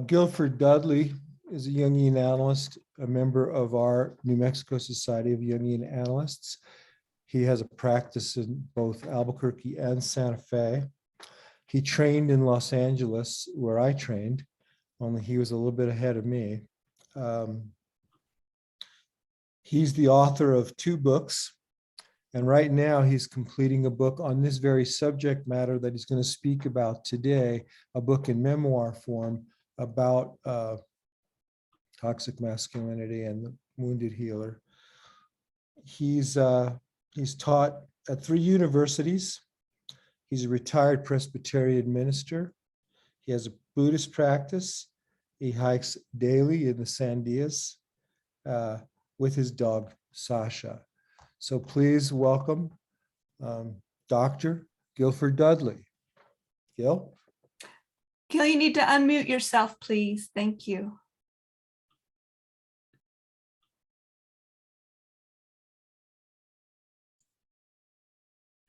Guilford Dudley is a Jungian analyst, a member of our New Mexico Society of Jungian Analysts. He has a practice in both Albuquerque and Santa Fe. He trained in Los Angeles, where I trained, only he was a little bit ahead of me. He's the author of 2 books, and right now he's completing a book on this very subject matter that he's going to speak about today, a book in memoir form about toxic masculinity and the wounded healer. He's taught at 3 universities. He's a retired Presbyterian minister. He has a Buddhist practice. He hikes daily in the Sandias with his dog, Sasha. So please welcome Dr. Guilford Dudley. Gil? Gil, you need to unmute yourself, please. Thank you.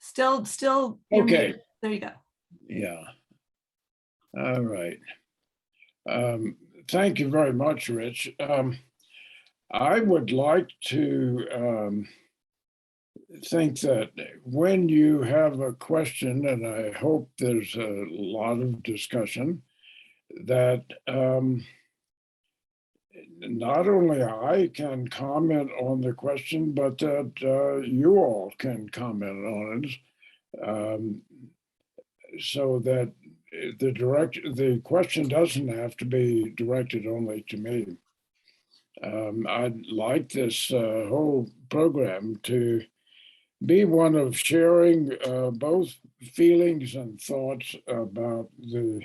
Still. Okay. There you go. Yeah. All right. Thank you very much, Rich. I would like to think that when you have a question, and I hope there's a lot of discussion, that not only I can comment on the question, but that you all can comment on it, so that the question doesn't have to be directed only to me. I'd like this whole program to be one of sharing both feelings and thoughts about the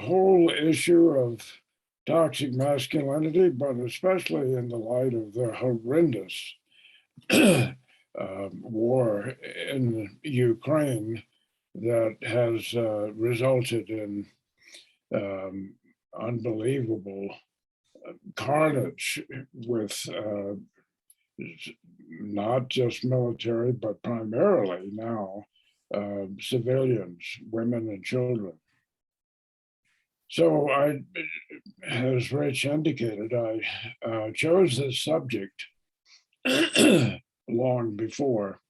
whole issue of toxic masculinity, but especially in the light of the horrendous war in Ukraine that has resulted in unbelievable carnage with not just military, but primarily now civilians, women and children. So as Rich indicated, I chose this subject long before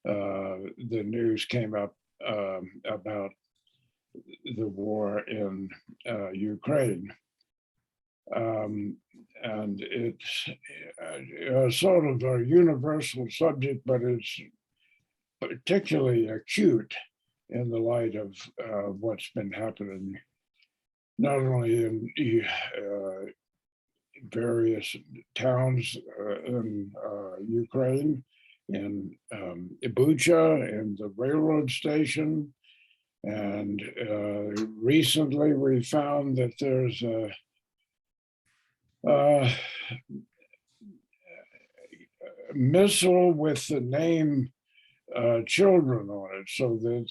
the news came up about the war in Ukraine. And it's sort of a universal subject, but it's particularly acute in the light of what's been happening, not only in various towns in Ukraine, in Bucha, in the railroad station, and recently we found that there's a missile with the name children on it, so that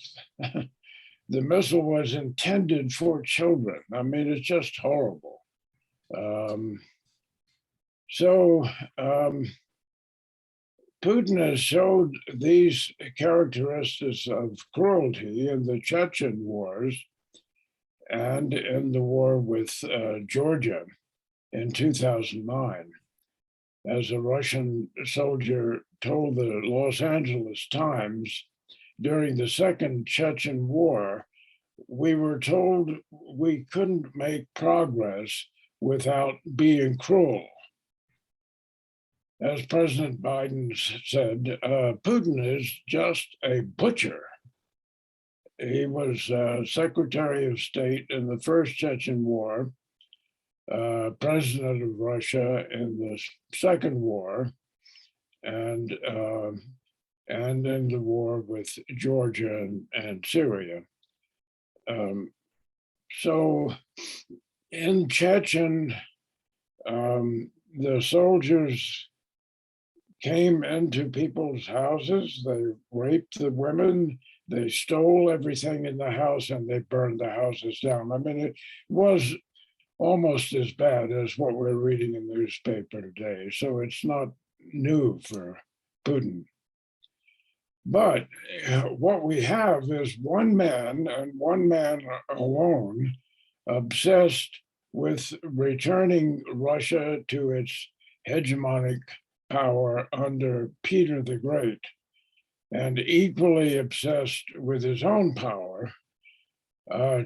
the missile was intended for children. I mean, it's just horrible. Putin has showed these characteristics of cruelty in the Chechen wars and in the war with Georgia in 2009. As a Russian soldier told the Los Angeles Times, during the Second Chechen War, we were told we couldn't make progress without being cruel. As President Biden said, Putin is just a butcher. He was Secretary of State in the First Chechen War, President of Russia in the Second War, and in the war with Georgia and Syria. So in Chechen, the soldiers came into people's houses, they raped the women, they stole everything in the house, and they burned the houses down. I mean, it was almost as bad as what we're reading in the newspaper today. So it's not new for Putin. But what we have is one man and one man alone obsessed with returning Russia to its hegemonic power under Peter the Great, and equally obsessed with his own power,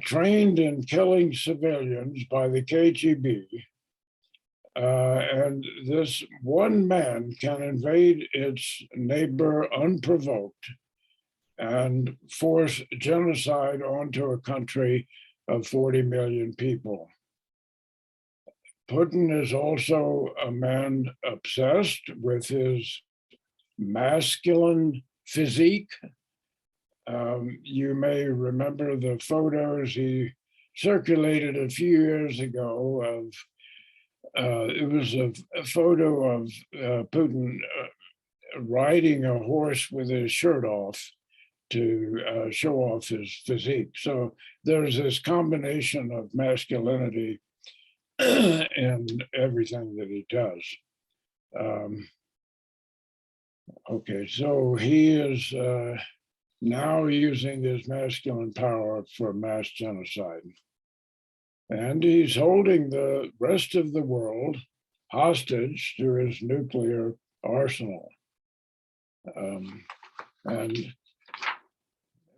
trained in killing civilians by the KGB. And this one man can invade its neighbor unprovoked and force genocide onto a country of 40 million people. Putin is also a man obsessed with his masculine physique. You may remember the photos he circulated a few years ago of, it was a photo of Putin riding a horse with his shirt off to show off his physique. So there's this combination of masculinity in everything that he does. Okay, so he is now using his masculine power for mass genocide. And he's holding the rest of the world hostage to his nuclear arsenal. And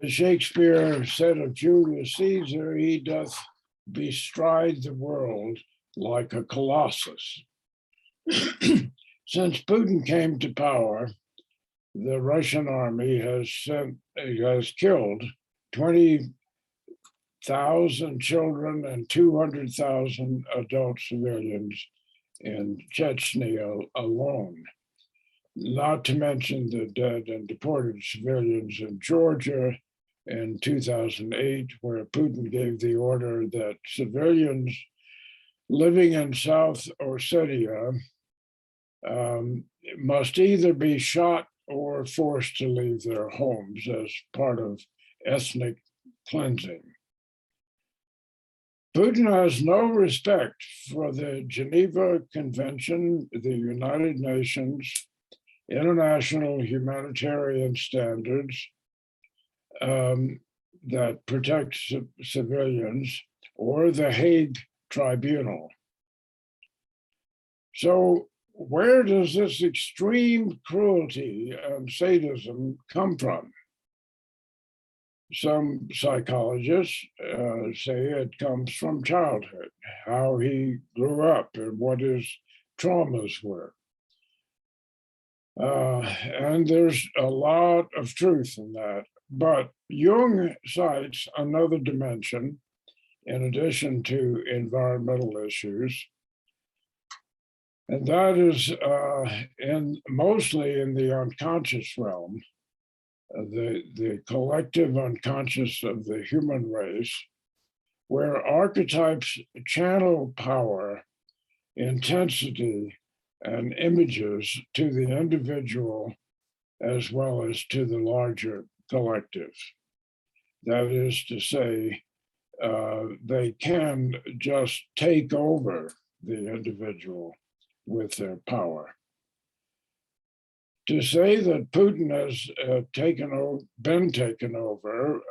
Shakespeare said of Julius Caesar, he doth bestride the world like a colossus. Since Putin came to power, the Russian army has killed 20,000 children and 200,000 adult civilians in Chechnya alone, not to mention the dead and deported civilians in Georgia in 2008, where Putin gave the order that civilians living in South Ossetia must either be shot or forced to leave their homes as part of ethnic cleansing. Putin has no respect for the Geneva Convention, the United Nations, international humanitarian standards that protect civilians, or the Hague Tribunal. So where does this extreme cruelty and sadism come from? Some psychologists say it comes from childhood, how he grew up and what his traumas were. And there's a lot of truth in that. But Jung cites another dimension in addition to environmental issues, and that is mostly in the unconscious realm, the collective unconscious of the human race, where archetypes channel power, intensity, and images to the individual as well as to the larger collective. That is to say, they can just take over the individual with their power. To say that Putin has been taken over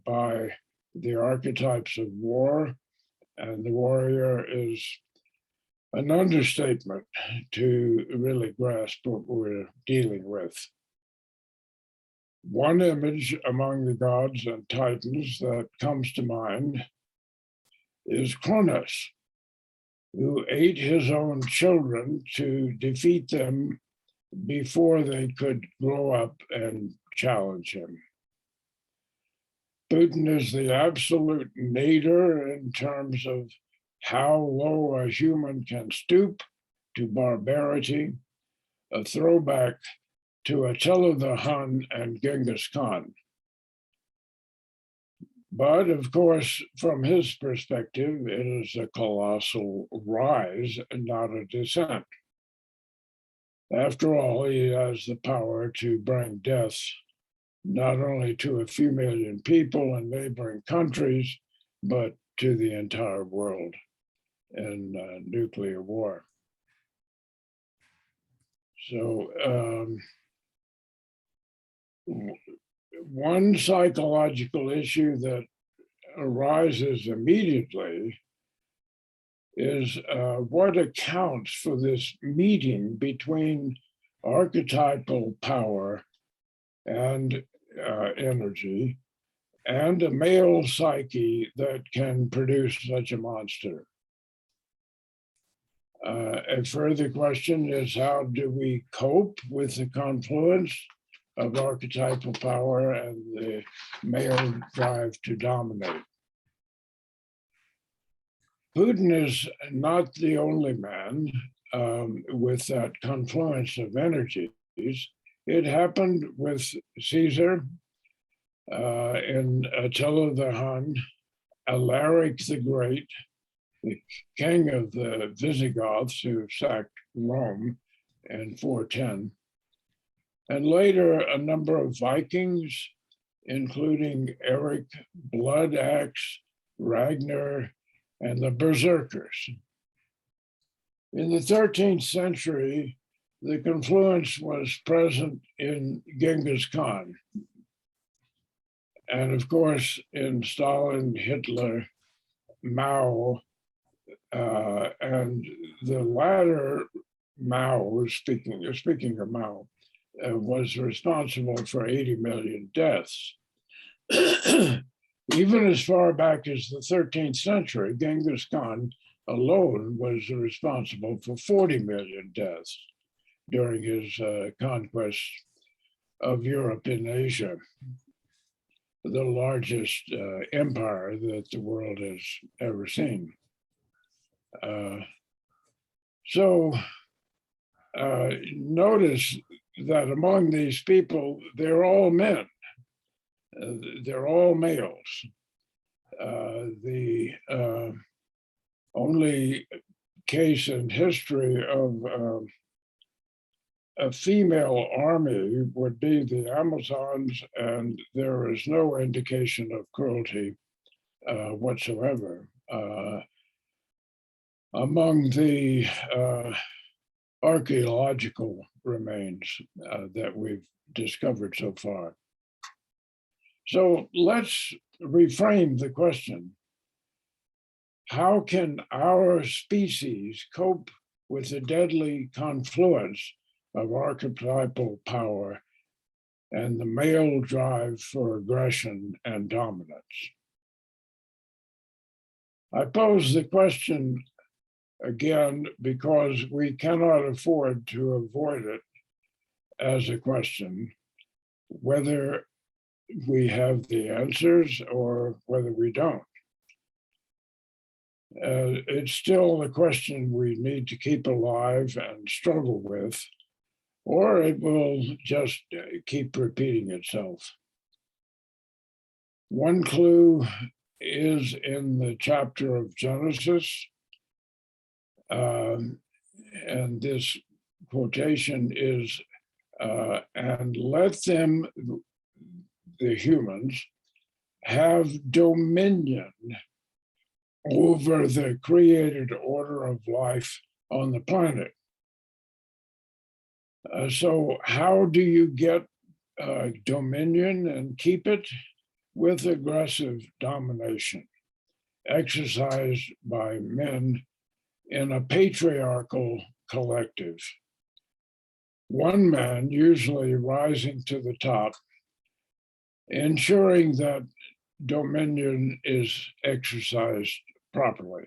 by the archetypes of war and the warrior is an understatement to really grasp what we're dealing with. One image among the gods and titans that comes to mind is Cronus, who ate his own children to defeat them before they could grow up and challenge him. Putin is the absolute nadir in terms of how low a human can stoop to barbarity, a throwback to Attila the Hun and Genghis Khan. But of course, from his perspective, it is a colossal rise and not a descent. After all, he has the power to bring death not only to a few million people in neighboring countries, but to the entire world in nuclear war. So one psychological issue that arises immediately is what accounts for this meeting between archetypal power and energy and a male psyche that can produce such a monster. A further question is, how do we cope with the confluence of archetypal power and the male drive to dominate? Putin is not the only man with that confluence of energies. It happened with Caesar in Attila the Hun, Alaric the Great, the king of the Visigoths who sacked Rome in 410, and later a number of Vikings, including Eric Blood Axe, Ragnar, and the Berserkers. In the 13th century, the confluence was present in Genghis Khan. And of course, in Stalin, Hitler, Mao, and the latter, Mao, speaking of Mao, was responsible for 80 million deaths. Even as far back as the 13th century, Genghis Khan alone was responsible for 40 million deaths during his conquest of Europe and Asia, the largest empire that the world has ever seen. Notice that among these people, they're all men. They're all males. The only case in history of a female army would be the Amazons, and there is no indication of cruelty whatsoever among the archaeological remains that we've discovered so far. So let's reframe the question. How can our species cope with the deadly confluence of archetypal power and the male drive for aggression and dominance? I pose the question again because we cannot afford to avoid it as a question, whether we have the answers or whether we don't. It's still a question we need to keep alive and struggle with, or it will just keep repeating itself. One clue is in the chapter of Genesis, and this quotation is, and let them, the humans, have dominion over the created order of life on the planet. So how do you get dominion and keep it? With aggressive domination exercised by men in a patriarchal collective. One man usually rising to the top, ensuring that dominion is exercised properly.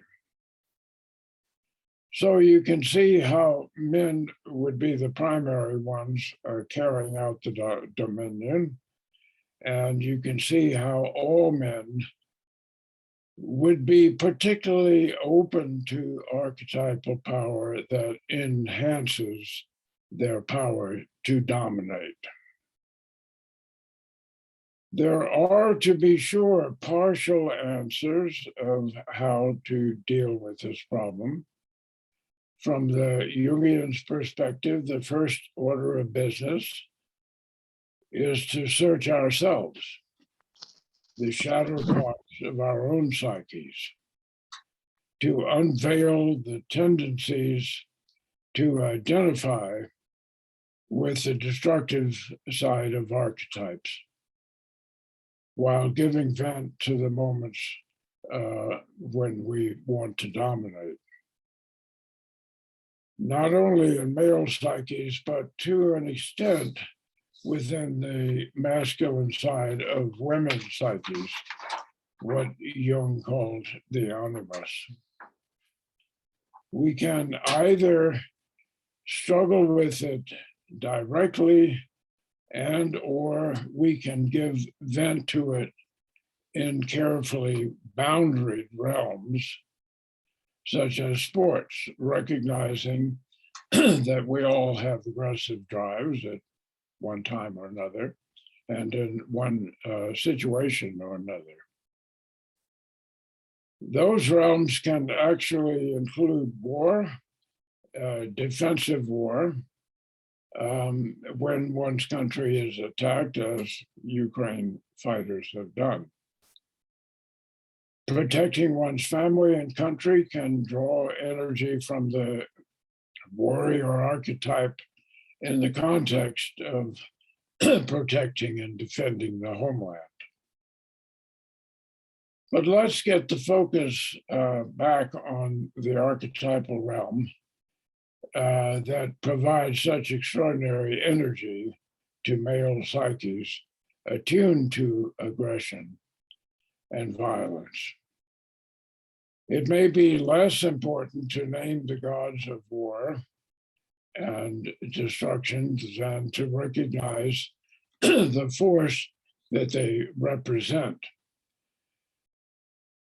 So you can see how men would be the primary ones carrying out the dominion. And you can see how all men would be particularly open to archetypal power that enhances their power to dominate. There are, to be sure, partial answers of how to deal with this problem. From the Jungian's perspective, the first order of business is to search ourselves, the shadow parts of our own psyches, to unveil the tendencies to identify with the destructive side of archetypes, while giving vent to the moments when we want to dominate. Not only in male psyches, but to an extent within the masculine side of women's psyches, what Jung called the animus. We can either struggle with it directly and or we can give vent to it in carefully boundaried realms, such as sports, recognizing that we all have aggressive drives at one time or another, and in one situation or another. Those realms can actually include war, defensive war, when one's country is attacked, as Ukraine fighters have done. Protecting one's family and country can draw energy from the warrior archetype in the context of protecting and defending the homeland. But let's get the focus back on the archetypal realm that provides such extraordinary energy to male psyches attuned to aggression and violence. It may be less important to name the gods of war and destruction than to recognize the force that they represent.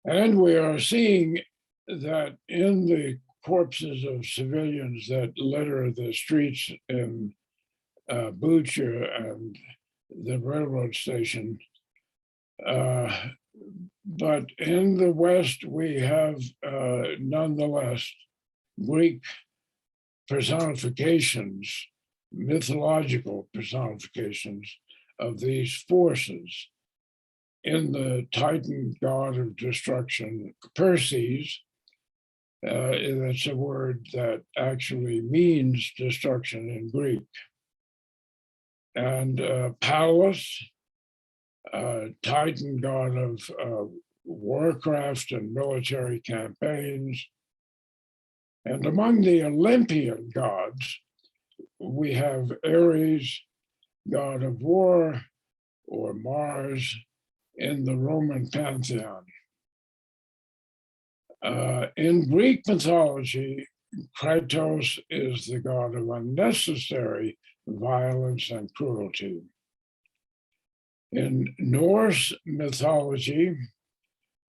And we are seeing that in the corpses of civilians that litter the streets in Bucha and the railroad station. But in the West, we have nonetheless Greek personifications, mythological personifications of these forces. In the Titan god of destruction, Perses, that's a word that actually means destruction in Greek. And Pallas, Titan god of warcraft and military campaigns. And among the Olympian gods, we have Ares, god of war, or Mars in the Roman pantheon. In Greek mythology, Kratos is the god of unnecessary violence and cruelty. In Norse mythology,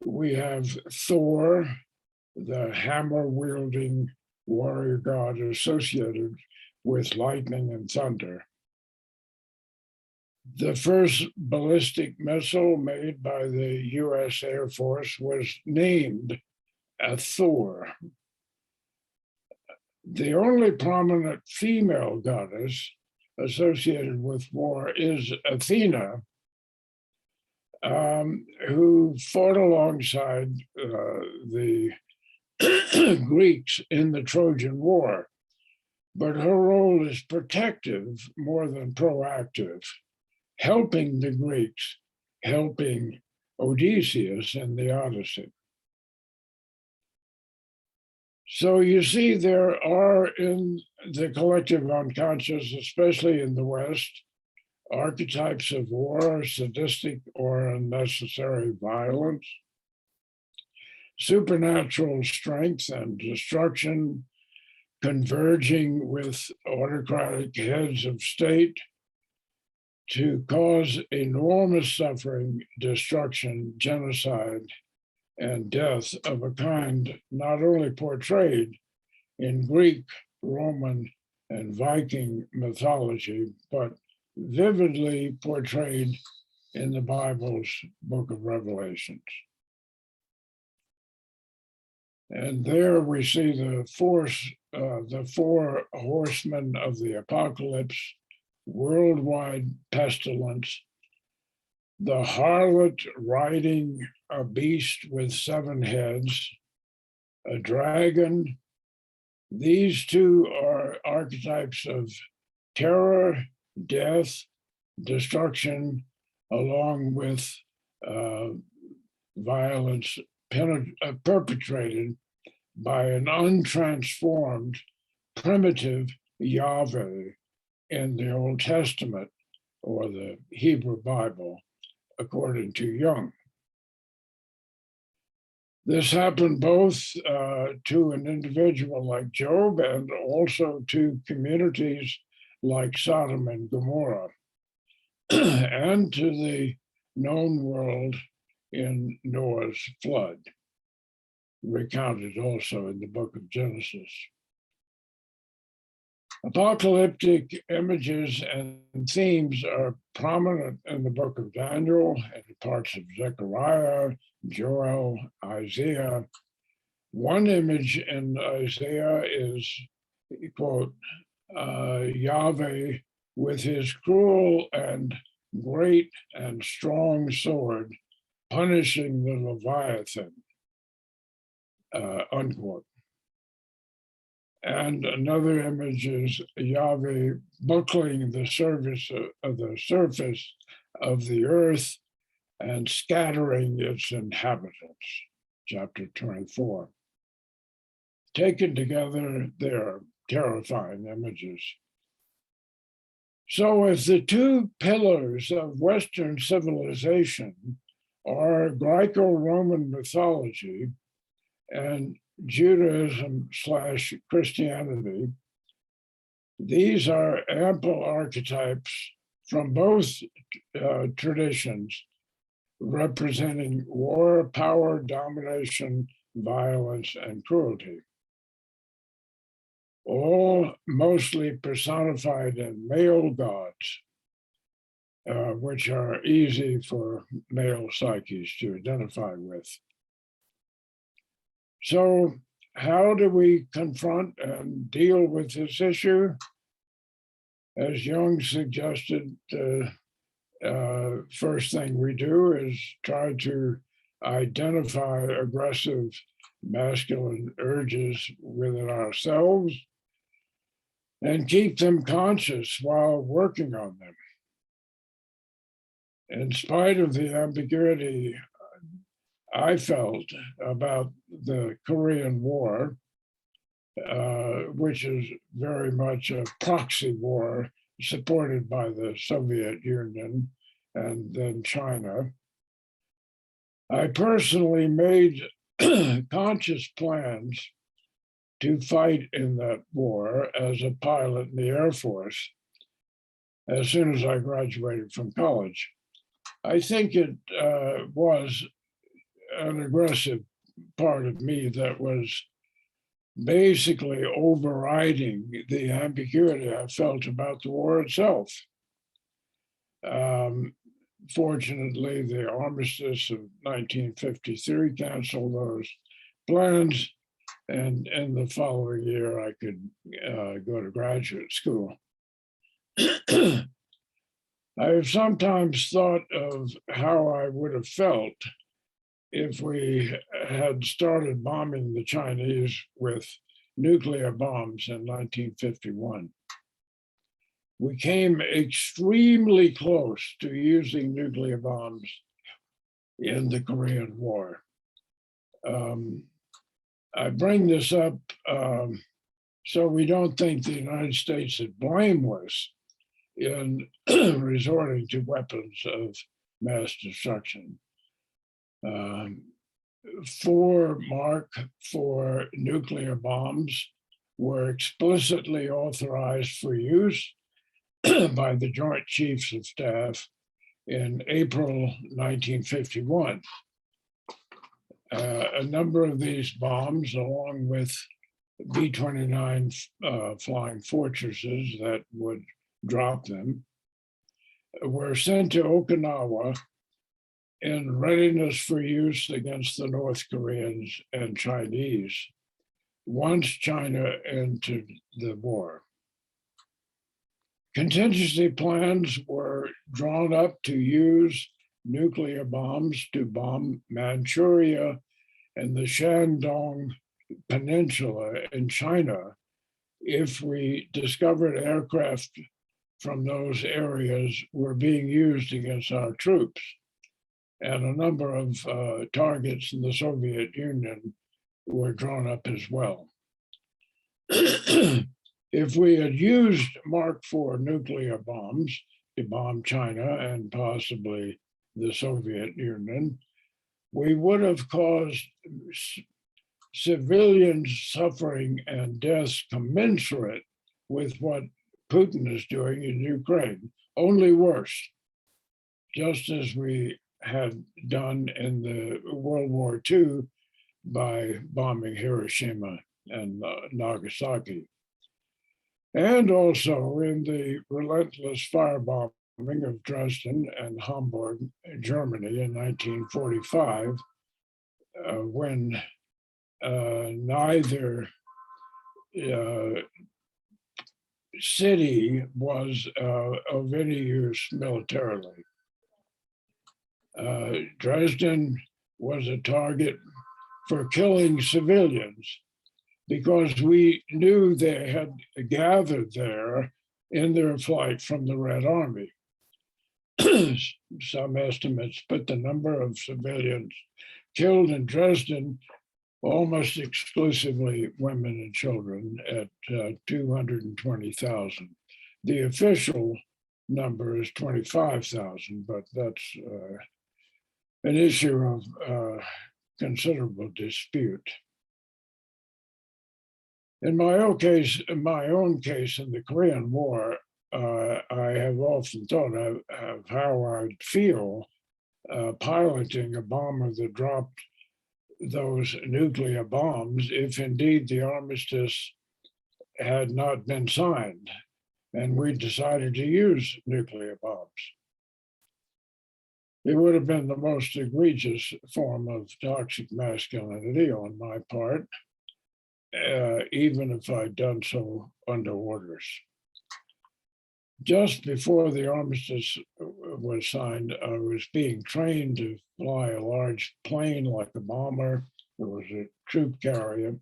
we have Thor, the hammer-wielding warrior god associated with lightning and thunder. The first ballistic missile made by the US Air Force was named a Thor. The only prominent female goddess associated with war is Athena, who fought alongside the Greeks in the Trojan War. But her role is protective more than proactive, helping the Greeks, helping Odysseus in the Odyssey. So you see, there are in the collective unconscious, especially in the West, archetypes of war, sadistic or unnecessary violence, supernatural strength and destruction converging with autocratic heads of state to cause enormous suffering, destruction, genocide, and death of a kind not only portrayed in Greek, Roman, and Viking mythology, but vividly portrayed in the Bible's book of Revelations. And there we see the four horsemen of the apocalypse, worldwide pestilence, the harlot riding a beast with 7 heads, a dragon. These two are archetypes of terror, death, destruction, along with violence perpetrated by an untransformed, primitive Yahweh in the Old Testament or the Hebrew Bible, according to Jung. This happened both to an individual like Job and also to communities like Sodom and Gomorrah, and to the known world in Noah's flood, recounted also in the book of Genesis. Apocalyptic images and themes are prominent in the book of Daniel and parts of Zechariah, Joel, Isaiah. One image in Isaiah is, quote, Yahweh with his cruel and great and strong sword punishing the Leviathan, unquote. And another image is Yahweh buckling the surface of the earth and scattering its inhabitants, chapter 24. Taken together, they're terrifying images. So if the two pillars of Western civilization are Greco-Roman mythology and Judaism/Christianity, these are ample archetypes from both traditions, representing war, power, domination, violence, and cruelty, all mostly personified in male gods, which are easy for male psyches to identify with. So how do we confront and deal with this issue? As Jung suggested, first thing we do is try to identify aggressive masculine urges within ourselves and keep them conscious while working on them. In spite of the ambiguity I felt about the Korean War, which is very much a proxy war supported by the Soviet Union and then China, I personally made conscious plans to fight in that war as a pilot in the Air Force as soon as I graduated from college. I think it was an aggressive part of me that was basically overriding the ambiguity I felt about the war itself. Fortunately, the armistice of 1953 canceled those plans, and in the following year, I could go to graduate school. I've sometimes thought of how I would have felt if we had started bombing the Chinese with nuclear bombs in 1951. We came extremely close to using nuclear bombs in the Korean War. I bring this up so we don't think the United States is blameless in resorting to weapons of mass destruction. 4 Mark IV nuclear bombs were explicitly authorized for use by the Joint Chiefs of Staff in April 1951. A number of these bombs, along with B-29 flying fortresses that would drop them, were sent to Okinawa in readiness for use against the North Koreans and Chinese once China entered the war. Contingency plans were drawn up to use nuclear bombs to bomb Manchuria and the Shandong Peninsula in China if we discovered aircraft from those areas were being used against our troops. And a number of targets in the Soviet Union were drawn up as well. If we had used Mark IV nuclear bombs to bomb China and possibly the Soviet Union, we would have caused civilians suffering and deaths commensurate with what Putin is doing in Ukraine, only worse, just as we had done in the World War II by bombing Hiroshima and Nagasaki. And also in the relentless firebombing of Dresden and Hamburg, Germany in 1945, when neither city was of any use militarily. Dresden was a target for killing civilians because we knew they had gathered there in their flight from the Red Army. Some estimates put the number of civilians killed in Dresden, almost exclusively women and children, at 220,000. The official number is 25,000, but that's an issue of considerable dispute. In my own case, in the Korean War, I have often thought of how I'd feel piloting a bomber that dropped those nuclear bombs if indeed the armistice had not been signed and we decided to use nuclear bombs. It would have been the most egregious form of toxic masculinity on my part, even if I'd done so under orders. Just before the armistice was signed, I was being trained to fly a large plane like a bomber. It was a troop carrier.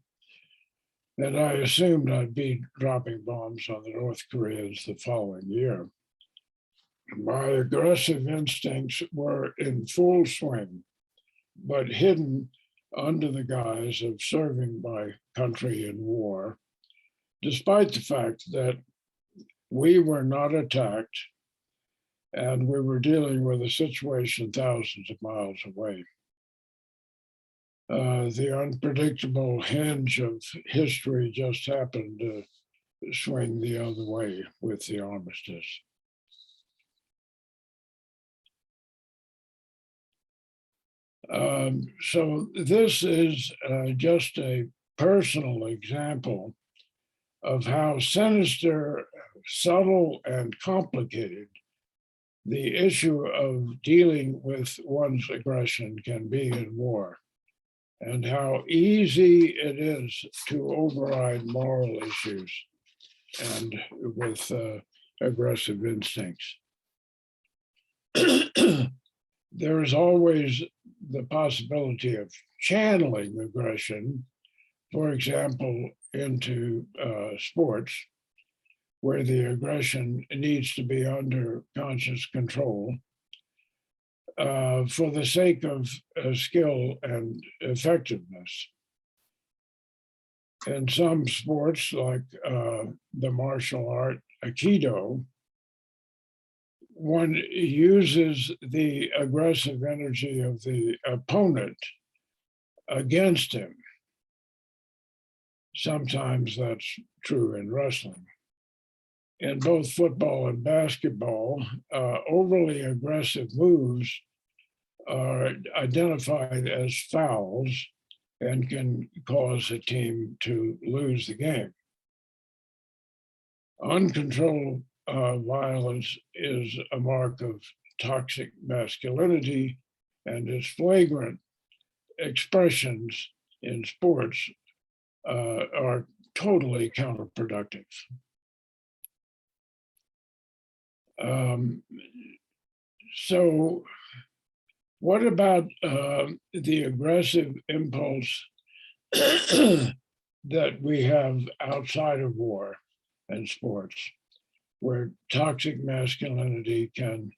And I assumed I'd be dropping bombs on the North Koreans the following year. My aggressive instincts were in full swing, but hidden under the guise of serving my country in war, despite the fact that we were not attacked and we were dealing with a situation thousands of miles away. The unpredictable hinge of history just happened to swing the other way with the armistice. So this is just a personal example of how sinister, subtle, and complicated the issue of dealing with one's aggression can be in war, and how easy it is to override moral issues and with aggressive instincts. There is always the possibility of channeling aggression, for example, into sports, where the aggression needs to be under conscious control for the sake of skill and effectiveness. In some sports, like the martial art Aikido, one uses the aggressive energy of the opponent against him. Sometimes that's true in wrestling. In both football and basketball, overly aggressive moves are identified as fouls and can cause a team to lose the game. Uncontrolled violence is a mark of toxic masculinity, and its flagrant expressions in sports are totally counterproductive. So what about the aggressive impulse that we have outside of war and sports? where toxic masculinity can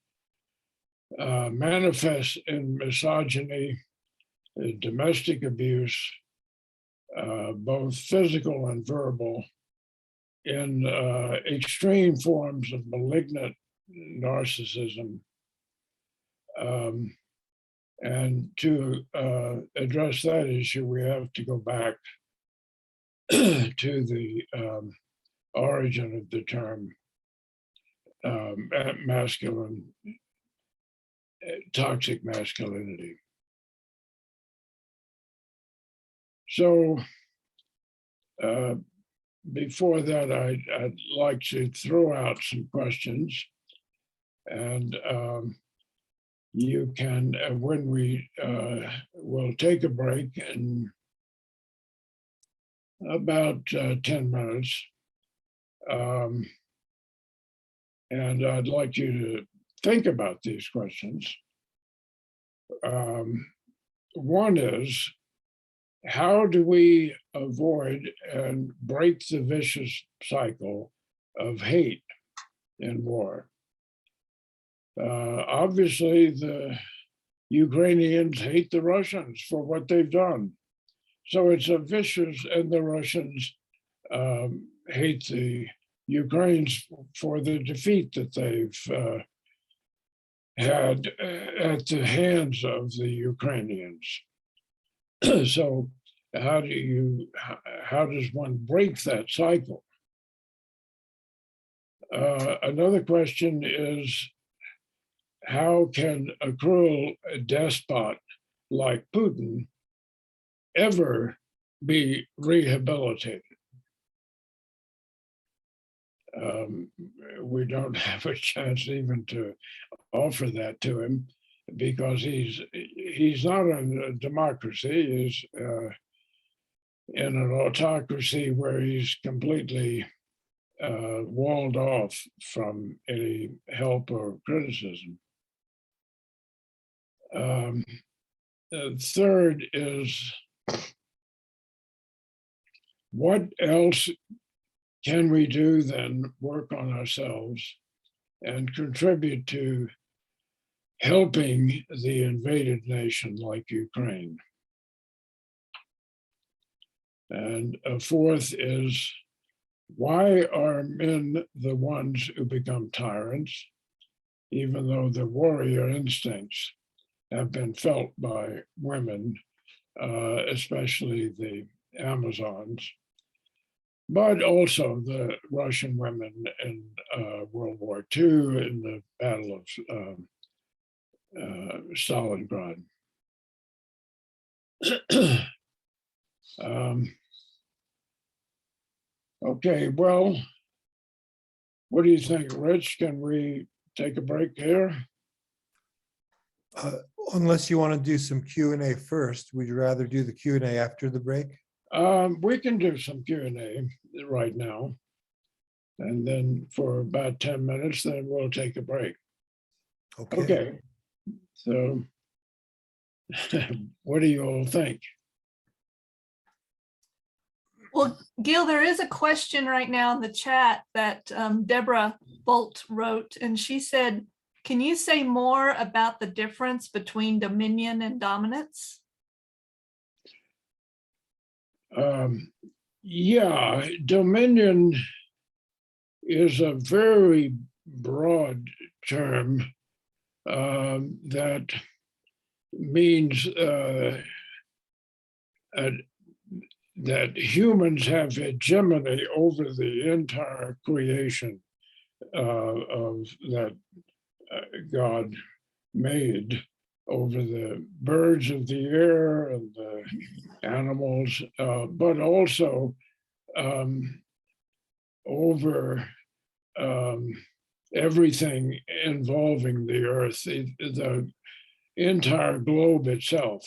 manifest in misogyny, domestic abuse, both physical and verbal, in extreme forms of malignant narcissism. And to address that issue, we have to go back to the origin of the term masculine, toxic masculinity. So before that, I'd like to throw out some questions, and you can, when we will take a break in about 10 minutes, and I'd like you to think about these questions. One is, how do we avoid and break the vicious cycle of hate in war? Obviously, the Ukrainians hate the Russians for what they've done. So it's a vicious, and the Russians hate the Ukrainians for the defeat that they've had at the hands of the Ukrainians. So how does one break that cycle? Another question is, how can a cruel despot like Putin ever be rehabilitated? We don't have a chance even to offer that to him, because he's not in a democracy. He's in an autocracy where he's completely walled off from any help or criticism. Third is, what else can we do then work on ourselves and contribute to helping the invaded nation like Ukraine? And a fourth is, why are men the ones who become tyrants, even though the warrior instincts have been felt by women, especially the Amazons, but also the Russian women in World War II, in the Battle of Stalingrad. Okay, well, what do you think, Rich? Can we take a break here? Unless you want to do some Q&A first, would you rather do the Q&A after the break? We can do some Q&A right now. And then for about 10 minutes, then we'll take a break. Okay. So what do you all think? Well, Guil, there is a question right now in the chat that Deborah Bolt wrote, and she said, can you say more about the difference between dominion and dominance? Yeah, dominion is a very broad term that means that humans have hegemony over the entire creation of that God made, over the birds of the air and the animals, but also over everything involving the earth, the entire globe itself.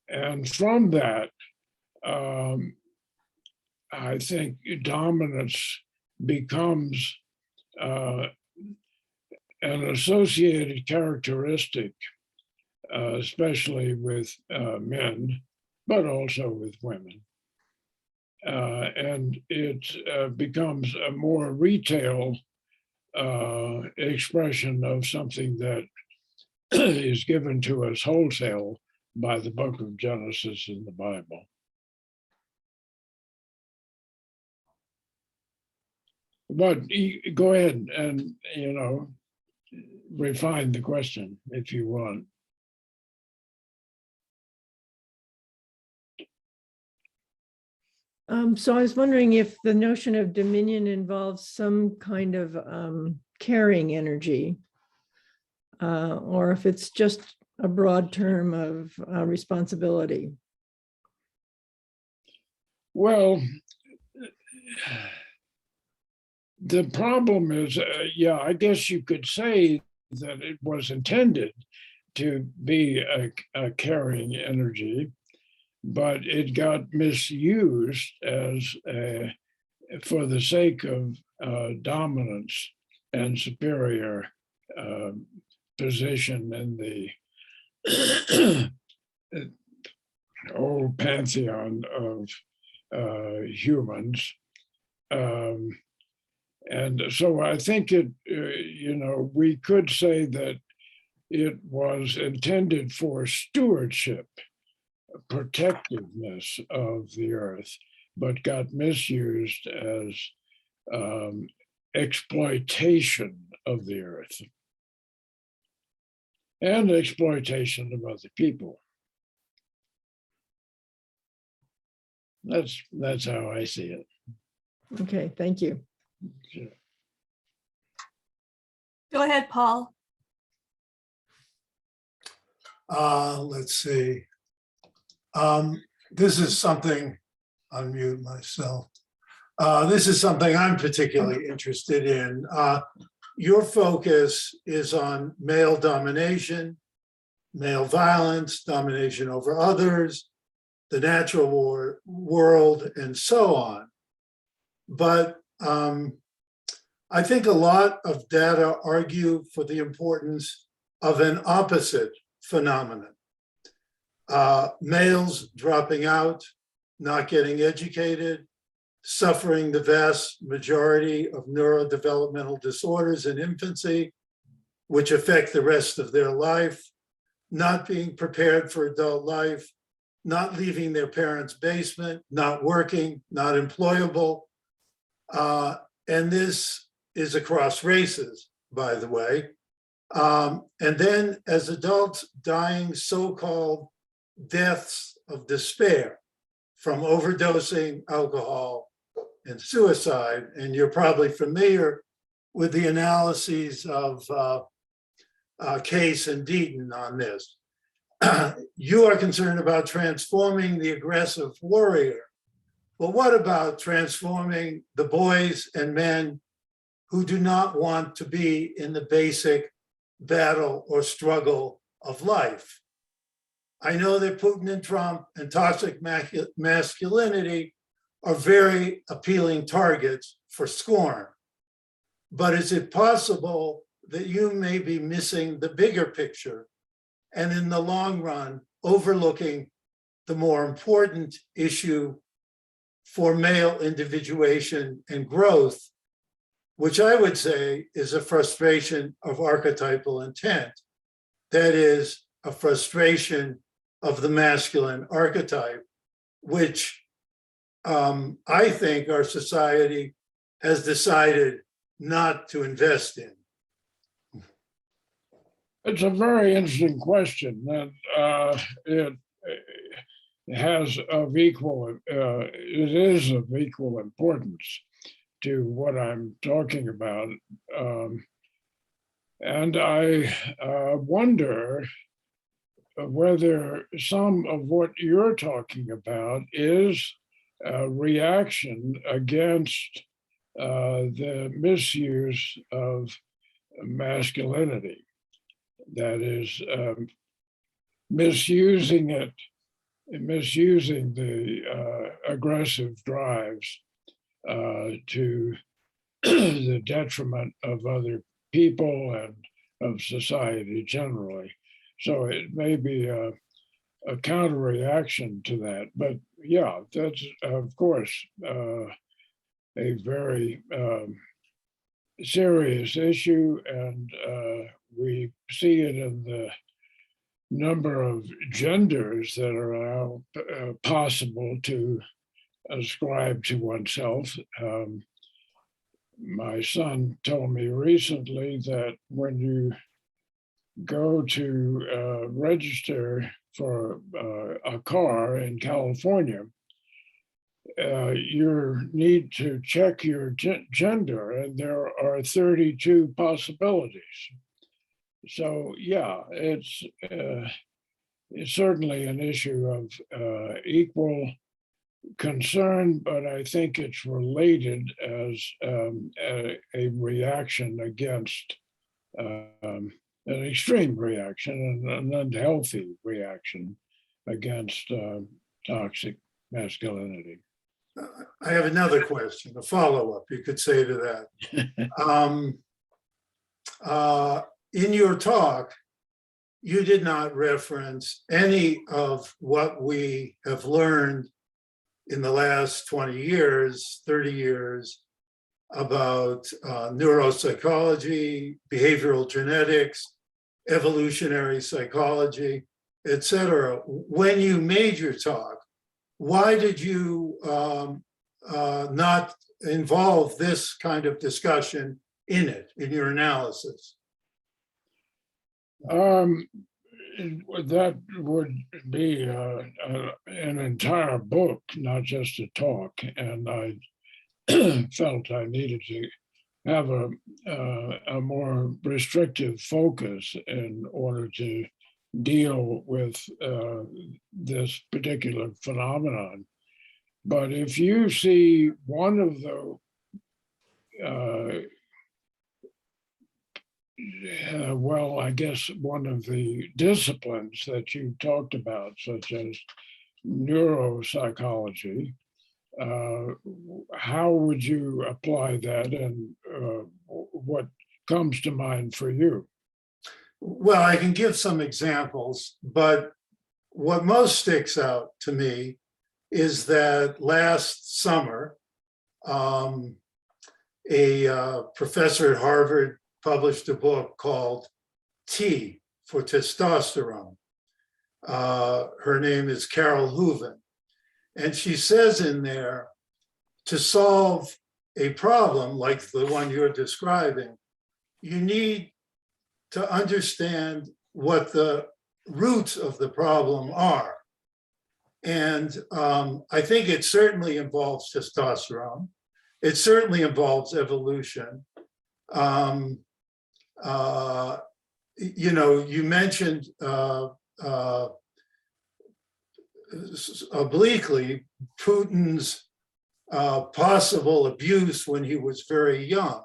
And from that, I think dominance becomes an associated characteristic, especially with men, but also with women. And it becomes a more retail expression of something that is given to us wholesale by the book of Genesis in the Bible. But go ahead and, refine the question if you want. So I was wondering if the notion of dominion involves some kind of carrying energy, or if it's just a broad term of responsibility. Well, the problem is, I guess you could say that it was intended to be a carrying energy, but it got misused as for the sake of dominance and superior position in the old pantheon of humans. And so I think we could say that it was intended for stewardship, protectiveness of the earth, but got misused as exploitation of the earth and exploitation of other people. That's how I see it. Okay, thank you. Sure. Go ahead, Paul. Let's see. This is something, unmute myself. This is something I'm particularly interested in. Your focus is on male domination, male violence, domination over others, the natural world, and so on. But I think a lot of data argue for the importance of an opposite phenomenon. Males dropping out, not getting educated, suffering the vast majority of neurodevelopmental disorders in infancy, which affect the rest of their life, not being prepared for adult life, not leaving their parents' basement, not working, not employable. And this is across races, by the way. And then as adults dying so-called deaths of despair from overdosing, alcohol, and suicide. And you're probably familiar with the analyses of Case and Deaton on this. You are concerned about transforming the aggressive warrior. Well, what about transforming the boys and men who do not want to be in the basic battle or struggle of life? I know that Putin and Trump and toxic masculinity are very appealing targets for scorn. But is it possible that you may be missing the bigger picture and in the long run, overlooking the more important issue for male individuation and growth, which I would say is a frustration of archetypal intent. That is a frustration of the masculine archetype, which I think our society has decided not to invest in. It's a very interesting question, and it is of equal importance to what I'm talking about. And I wonder whether some of what you're talking about is a reaction against the misuse of masculinity. That is, misusing the aggressive drives to the detriment of other people and of society generally. So it may be a counter reaction to that. But yeah, that's of course a very serious issue, and we see it in the number of genders that are now possible to ascribe to oneself. My son told me recently that when you go to register for a car in California, you need to check your gender, and there are 32 possibilities. So yeah, it's certainly an issue of equal concern, but I think it's related as a reaction against an extreme reaction and an unhealthy reaction against toxic masculinity. I have another question, a follow-up, you could say to that. In your talk, you did not reference any of what we have learned in the last 20 years, 30 years about neuropsychology, behavioral genetics, evolutionary psychology, etc. When you made your talk, why did you not involve this kind of discussion in it, in your analysis? That would be an entire book, not just a talk. And I felt I needed to have a more restrictive focus in order to deal with this particular phenomenon. But if you see one of the well, I guess one of the disciplines that you talked about, such as neuropsychology, how would you apply that, and what comes to mind for you? Well, I can give some examples, but what most sticks out to me is that last summer, a professor at Harvard published a book called T for Testosterone. Her name is Carol Hooven. And she says in there, to solve a problem like the one you're describing, you need to understand what the roots of the problem are. And I think it certainly involves testosterone. It certainly involves evolution. You know, you mentioned obliquely Putin's possible abuse when he was very young.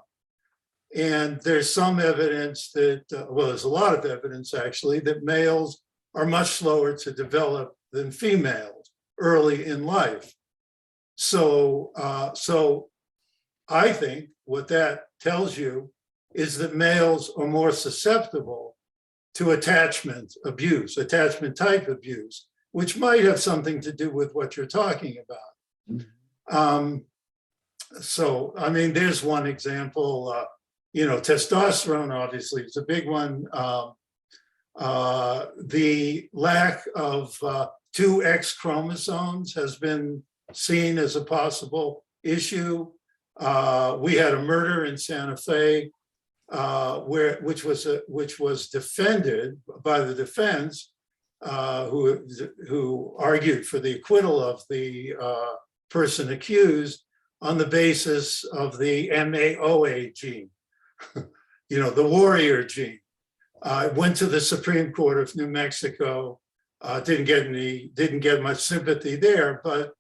And there's some evidence that, well, there's a lot of evidence actually, that males are much slower to develop than females early in life. So, so I think what that tells you is that males are more susceptible to attachment abuse, attachment type abuse, which might have something to do with what you're talking about. So, I mean, there's one example, you know, testosterone obviously is a big one. The lack of 2 X chromosomes has been seen as a possible issue. We had a murder in Santa Fe, which was defended by the defense, who argued for the acquittal of the person accused on the basis of the MAOA gene, you know, the warrior gene. Went to the Supreme Court of New Mexico, didn't get much sympathy there, but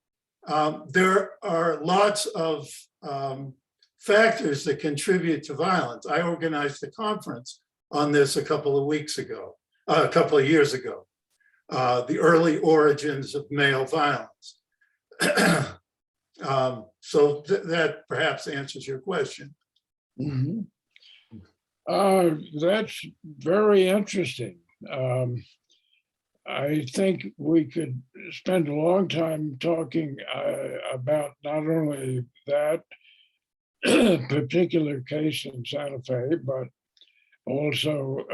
there are lots of factors that contribute to violence. I organized a conference on this a couple of years ago, the early origins of male violence. So that perhaps answers your question. Mm-hmm. That's very interesting. I think we could spend a long time talking about not only that, particular case in Santa Fe, but also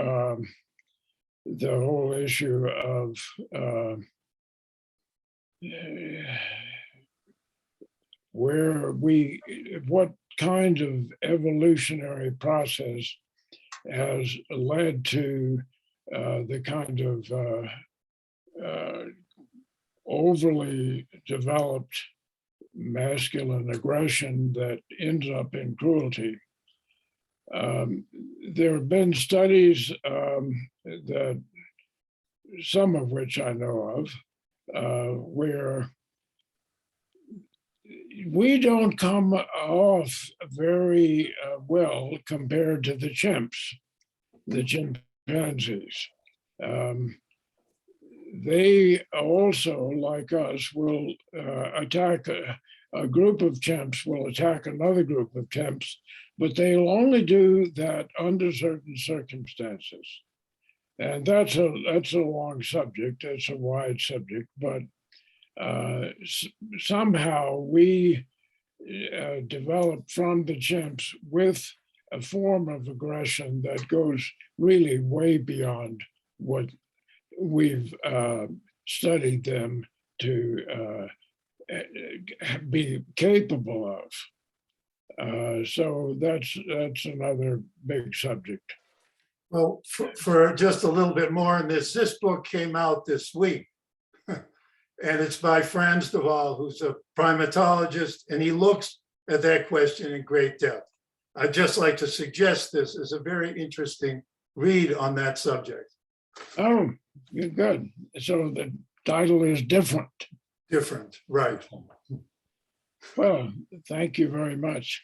the whole issue of what kind of evolutionary process has led to the kind of overly developed masculine aggression that ends up in cruelty. There have been studies that some of which I know of, where we don't come off very well compared to the chimps, the chimpanzees. They also, like us, will attack a group of chimps, will attack another group of chimps, but they'll only do that under certain circumstances. And that's a long subject, it's a wide subject, but somehow we developed from the chimps with a form of aggression that goes really way beyond what we've studied them to be capable of. So that's another big subject. Well, for just a little bit more on this book came out this week. And it's by Franz de Waal, who's a primatologist, and he looks at that question in great depth. I'd just like to suggest this as a very interesting read on that subject. Oh, you're good. So the title is different. Different, right. Well, thank you very much.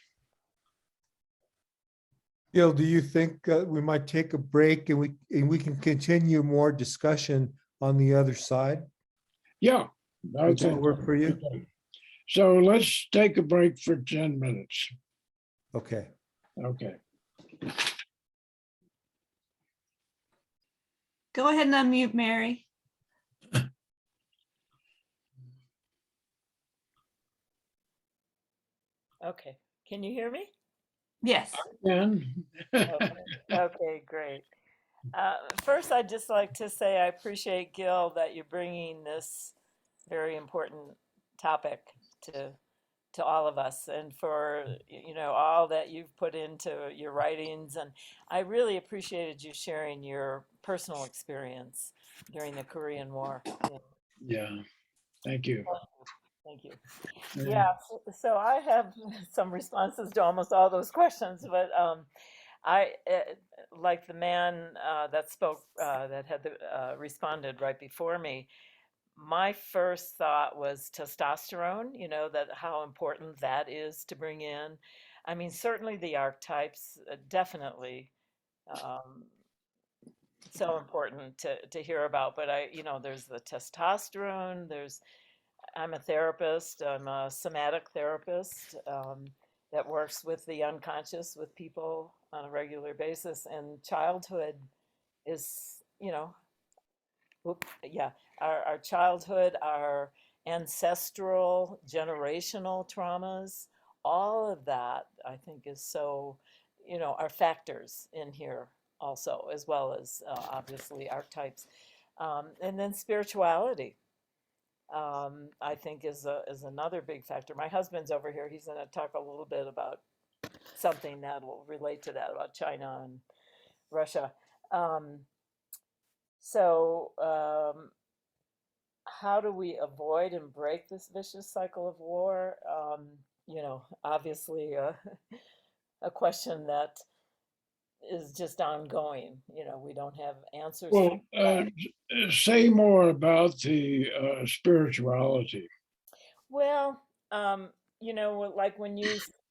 Gil, do you think we might take a break and we can continue more discussion on the other side? Yeah. Does that work for you? So let's take a break for 10 minutes. Okay. Okay. Go ahead and unmute Mary. Okay, can you hear me? Yes. And Okay, great. First, I'd just like to say I appreciate, Gil, that you're bringing this very important topic to all of us, and for all that you've put into your writings. And I really appreciated you sharing your personal experience during the Korean War. yeah, thank you. Thank you. Yeah, so I have some responses to almost all those questions, but I like the man that spoke, that had responded right before me. My first thought was testosterone, that how important that is to bring in. I mean, certainly the archetypes, definitely so important to hear about, but there's the testosterone, I'm a therapist, I'm a somatic therapist that works with the unconscious with people on a regular basis, and childhood is, our childhood, our ancestral, generational traumas, all of that, I think, is so, are factors in here also, as well as obviously archetypes. And then spirituality, I think, is another big factor. My husband's over here. He's going to talk a little bit about something that will relate to that, about China and Russia. How do we avoid and break this vicious cycle of war? Obviously a question that is just ongoing. We don't have answers. Well, say more about the spirituality. Well, like when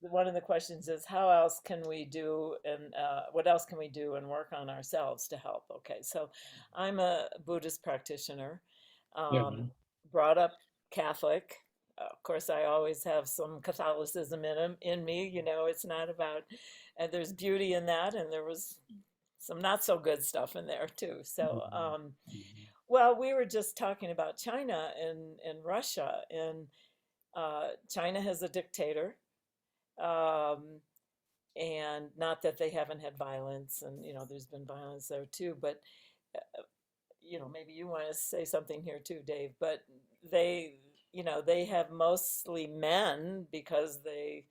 one of the questions is, how else can we do, and what else can we do and work on ourselves to help? Okay, so I'm a Buddhist practitioner, brought up Catholic. Of course, I always have some Catholicism in me. It's not about, there's beauty in that, and there was some not so good stuff in there too. So, well, we were just talking about China and Russia, and China has a dictator, And not that they haven't had violence, and there's been violence there too, but maybe you want to say something here too, Dave, but they have mostly men because they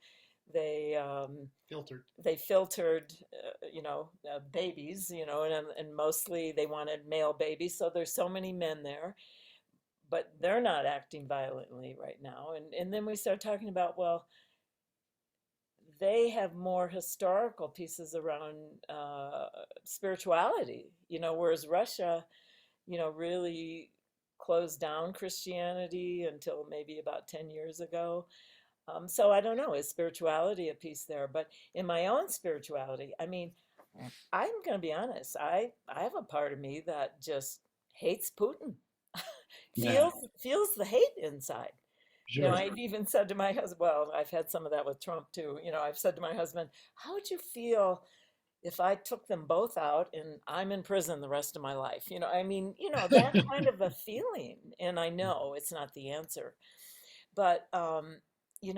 Filtered. filtered babies, and mostly they wanted male babies, so there's so many men there, but they're not acting violently right now. And then we start talking about, well, they have more historical pieces around spirituality, whereas Russia, really closed down Christianity until maybe about 10 years ago. So I don't know, is spirituality a piece there? But in my own spirituality, I mean, I'm going to be honest, I have a part of me that just hates Putin, Yeah. feels the hate inside. Sure. I've even said to my husband, well, I've had some of that with Trump too. I've said to my husband, how would you feel if I took them both out and I'm in prison the rest of my life? I mean, that kind of a feeling. And I know it's not the answer. But, in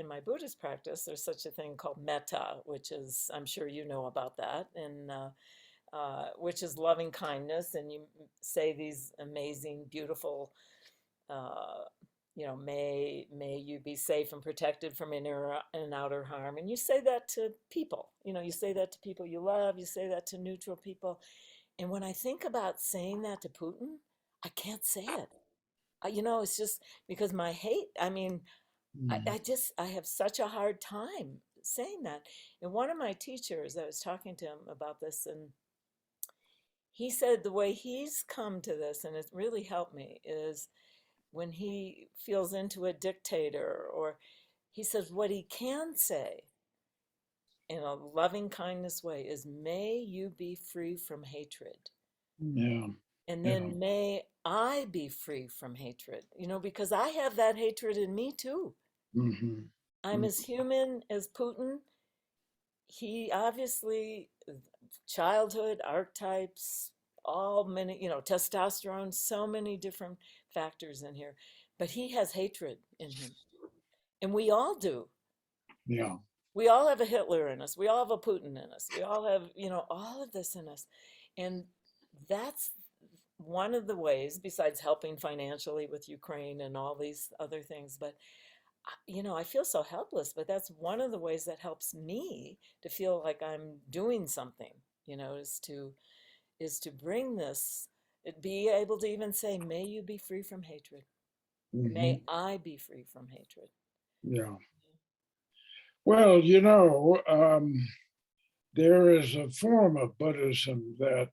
my Buddhist practice, there's such a thing called metta, which is, I'm sure you know about that, and which is loving kindness. And you say these amazing, beautiful, may you be safe and protected from inner and outer harm. And you say that to people, you say that to people you love, you say that to neutral people. And when I think about saying that to Putin, I can't say it. It's just because my hate, I mean, I have such a hard time saying that. And one of my teachers, I was talking to him about this, and he said the way he's come to this, and it really helped me, is when he feels into a dictator, or he says what he can say in a loving kindness way is, may you be free from hatred. Yeah. And then may I be free from hatred, because I have that hatred in me too. Mm-hmm. I'm as human as Putin. He obviously, childhood, archetypes, all many, testosterone, so many different factors in here. But he has hatred in him. And we all do. Yeah. We all have a Hitler in us. We all have a Putin in us. We all have, all of this in us. And that's one of the ways, besides helping financially with Ukraine and all these other things. But, I feel so helpless, but that's one of the ways that helps me to feel like I'm doing something, is to bring this, be able to even say, may you be free from hatred. Mm-hmm. May I be free from hatred. Yeah. Well, there is a form of Buddhism that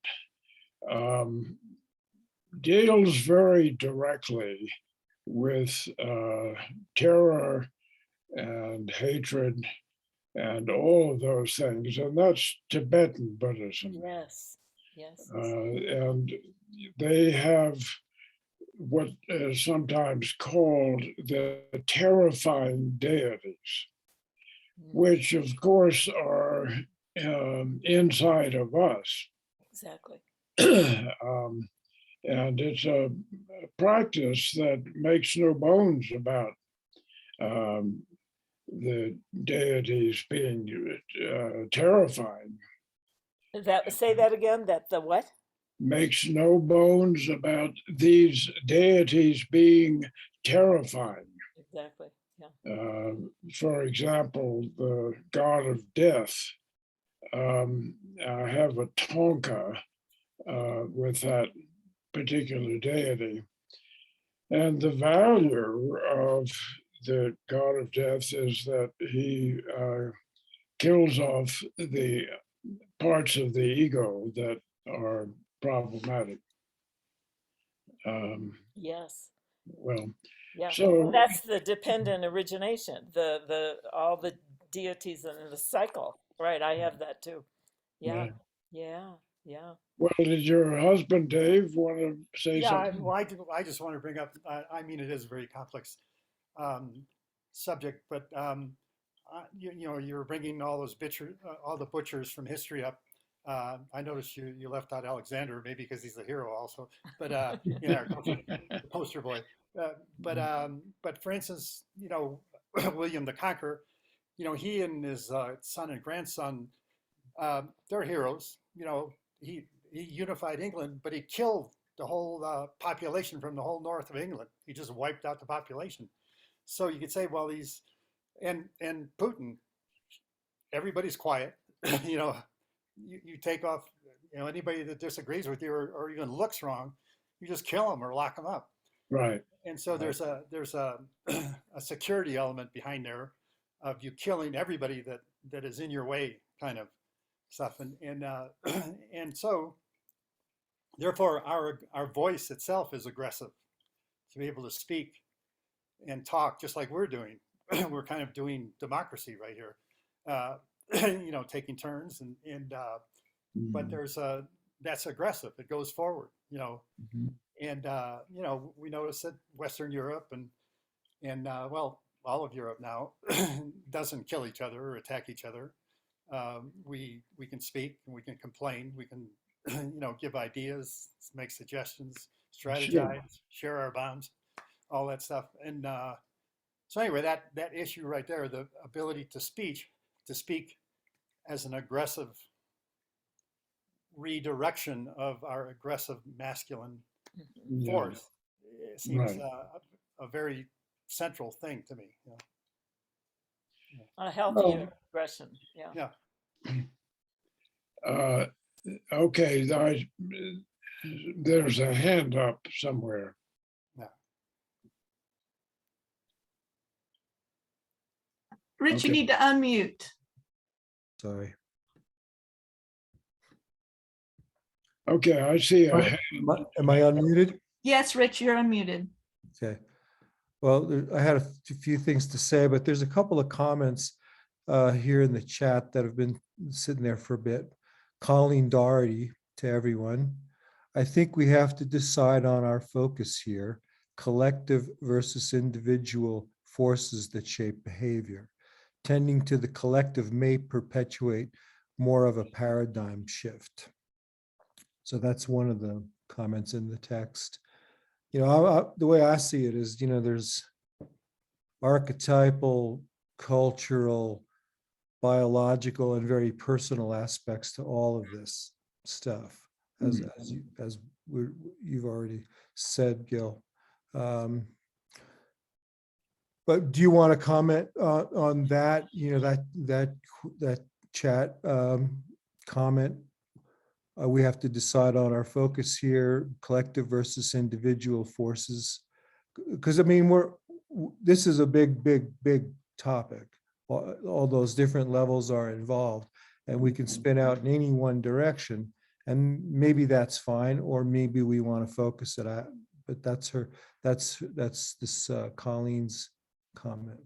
deals very directly with terror and hatred and all of those things, and that's Tibetan Buddhism. Yes, yes. And they have what is sometimes called the terrifying deities, which of course are inside of us. Exactly. And it's a practice that makes no bones about the deities being terrifying. Say that again, that the what? Makes no bones about these deities being terrifying. Exactly, yeah. For example, the god of death. I have a tonka with that particular deity. And the value of the god of death is that he kills off the parts of the ego that are problematic. Yes. Well, yeah. So that's the dependent origination, the all the deities in the cycle. Right, I have that too. Yeah, yeah, yeah. Well, did your husband Dave want to say something? Well, I just want to bring up, I mean, it is a very complex subject, but you're bringing all those all the butchers from history up. I noticed you left out Alexander, maybe because he's the hero also, but the poster boy. But for instance, William the Conqueror, he and his son and grandson, they're heroes. He unified England, but he killed the whole population from the whole north of England. He just wiped out the population. So you could say, well, and Putin, everybody's quiet. You take off, anybody that disagrees with you or even looks wrong, you just kill them or lock them up. Right. And so there's a security element behind there of you killing everybody that is in your way, kind of stuff. And so therefore our voice itself is aggressive, to be able to speak and talk just like we're doing. We're kind of doing democracy right here, taking turns but that's aggressive. It goes forward, and we notice that Western Europe and well, all of Europe now doesn't kill each other or attack each other. We can speak and we can complain. We can give ideas, make suggestions, strategize, share our bombs, all that stuff. And so anyway, that issue right there, the ability to speak as an aggressive redirection of our aggressive masculine force, it seems a very central thing to me. A healthy aggression. Yeah. Okay, there's a hand up somewhere. Rich, you Okay. need to unmute. Sorry. Okay, I see a hand. Am I unmuted? Yes, Rich, you're unmuted. Okay. Well, I had a few things to say, but there's a couple of comments here in the chat that have been sitting there for a bit. Colleen Doherty to everyone. I think we have to decide on our focus here, collective versus individual forces that shape behavior. Tending to the collective may perpetuate more of a paradigm shift. So that's one of the comments in the text. The way I see it is, there's archetypal, cultural, biological, and very personal aspects to all of this stuff, as you've already said, Guil. But do you want to comment on that? That chat comment. We have to decide on our focus here, collective versus individual forces, because this is a big topic. All those different levels are involved, and we can spin out in any one direction, and maybe that's fine, or maybe we want to focus it out. But that's this Colleen's comment.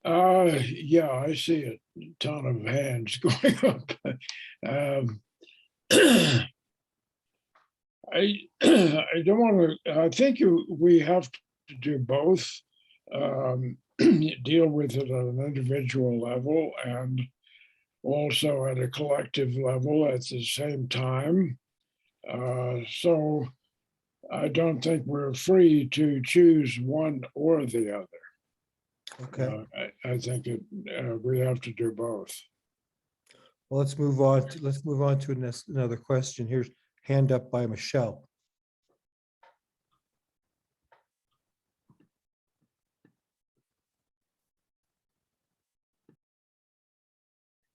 Yeah, I see a ton of hands going up. I don't want to. I think we have to do both. Deal with it at an individual level and also at a collective level at the same time. So I don't think we're free to choose one or the other. Okay. I think we have to do both. Well, let's move on to another question. Here's hand up by Michelle.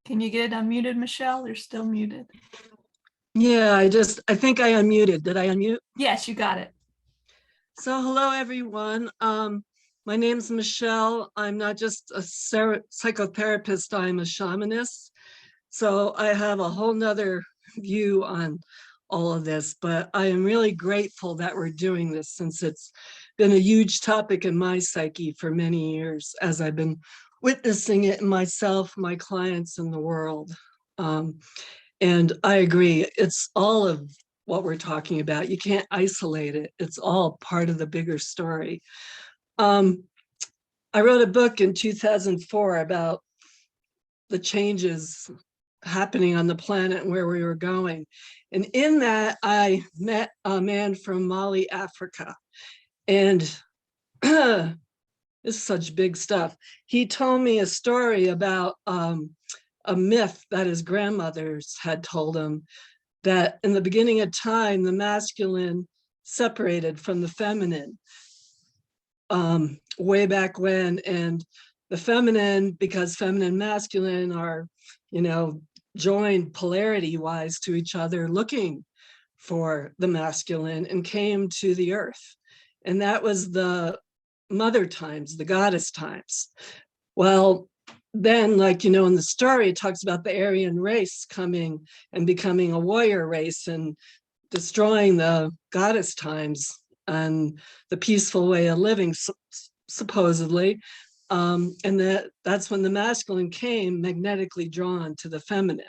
Can you get unmuted, Michelle? You're still muted. Yeah, I think I unmuted. Did I unmute? Yes, you got it. So hello, everyone. My name's Michelle. I'm not just a psychotherapist, I'm a shamanist. So I have a whole nother view on all of this, but I am really grateful that we're doing this, since it's been a huge topic in my psyche for many years, as I've been witnessing it in myself, my clients, and the world. And I agree, it's all of what we're talking about. You can't isolate it. It's all part of the bigger story. I wrote a book in 2004 about the changes happening on the planet and where we were going. And in that, I met a man from Mali, Africa. And this is such big stuff. He told me a story about a myth that his grandmothers had told him, that in the beginning of time, the masculine separated from the feminine way back when, and the feminine, because feminine and masculine are, joined polarity wise to each other, looking for the masculine, and came to the earth. And that was the mother times, the goddess times. Well, then, like, in the story, it talks about the Aryan race coming and becoming a warrior race and destroying the goddess times and the peaceful way of living, supposedly. And that's when the masculine came magnetically drawn to the feminine.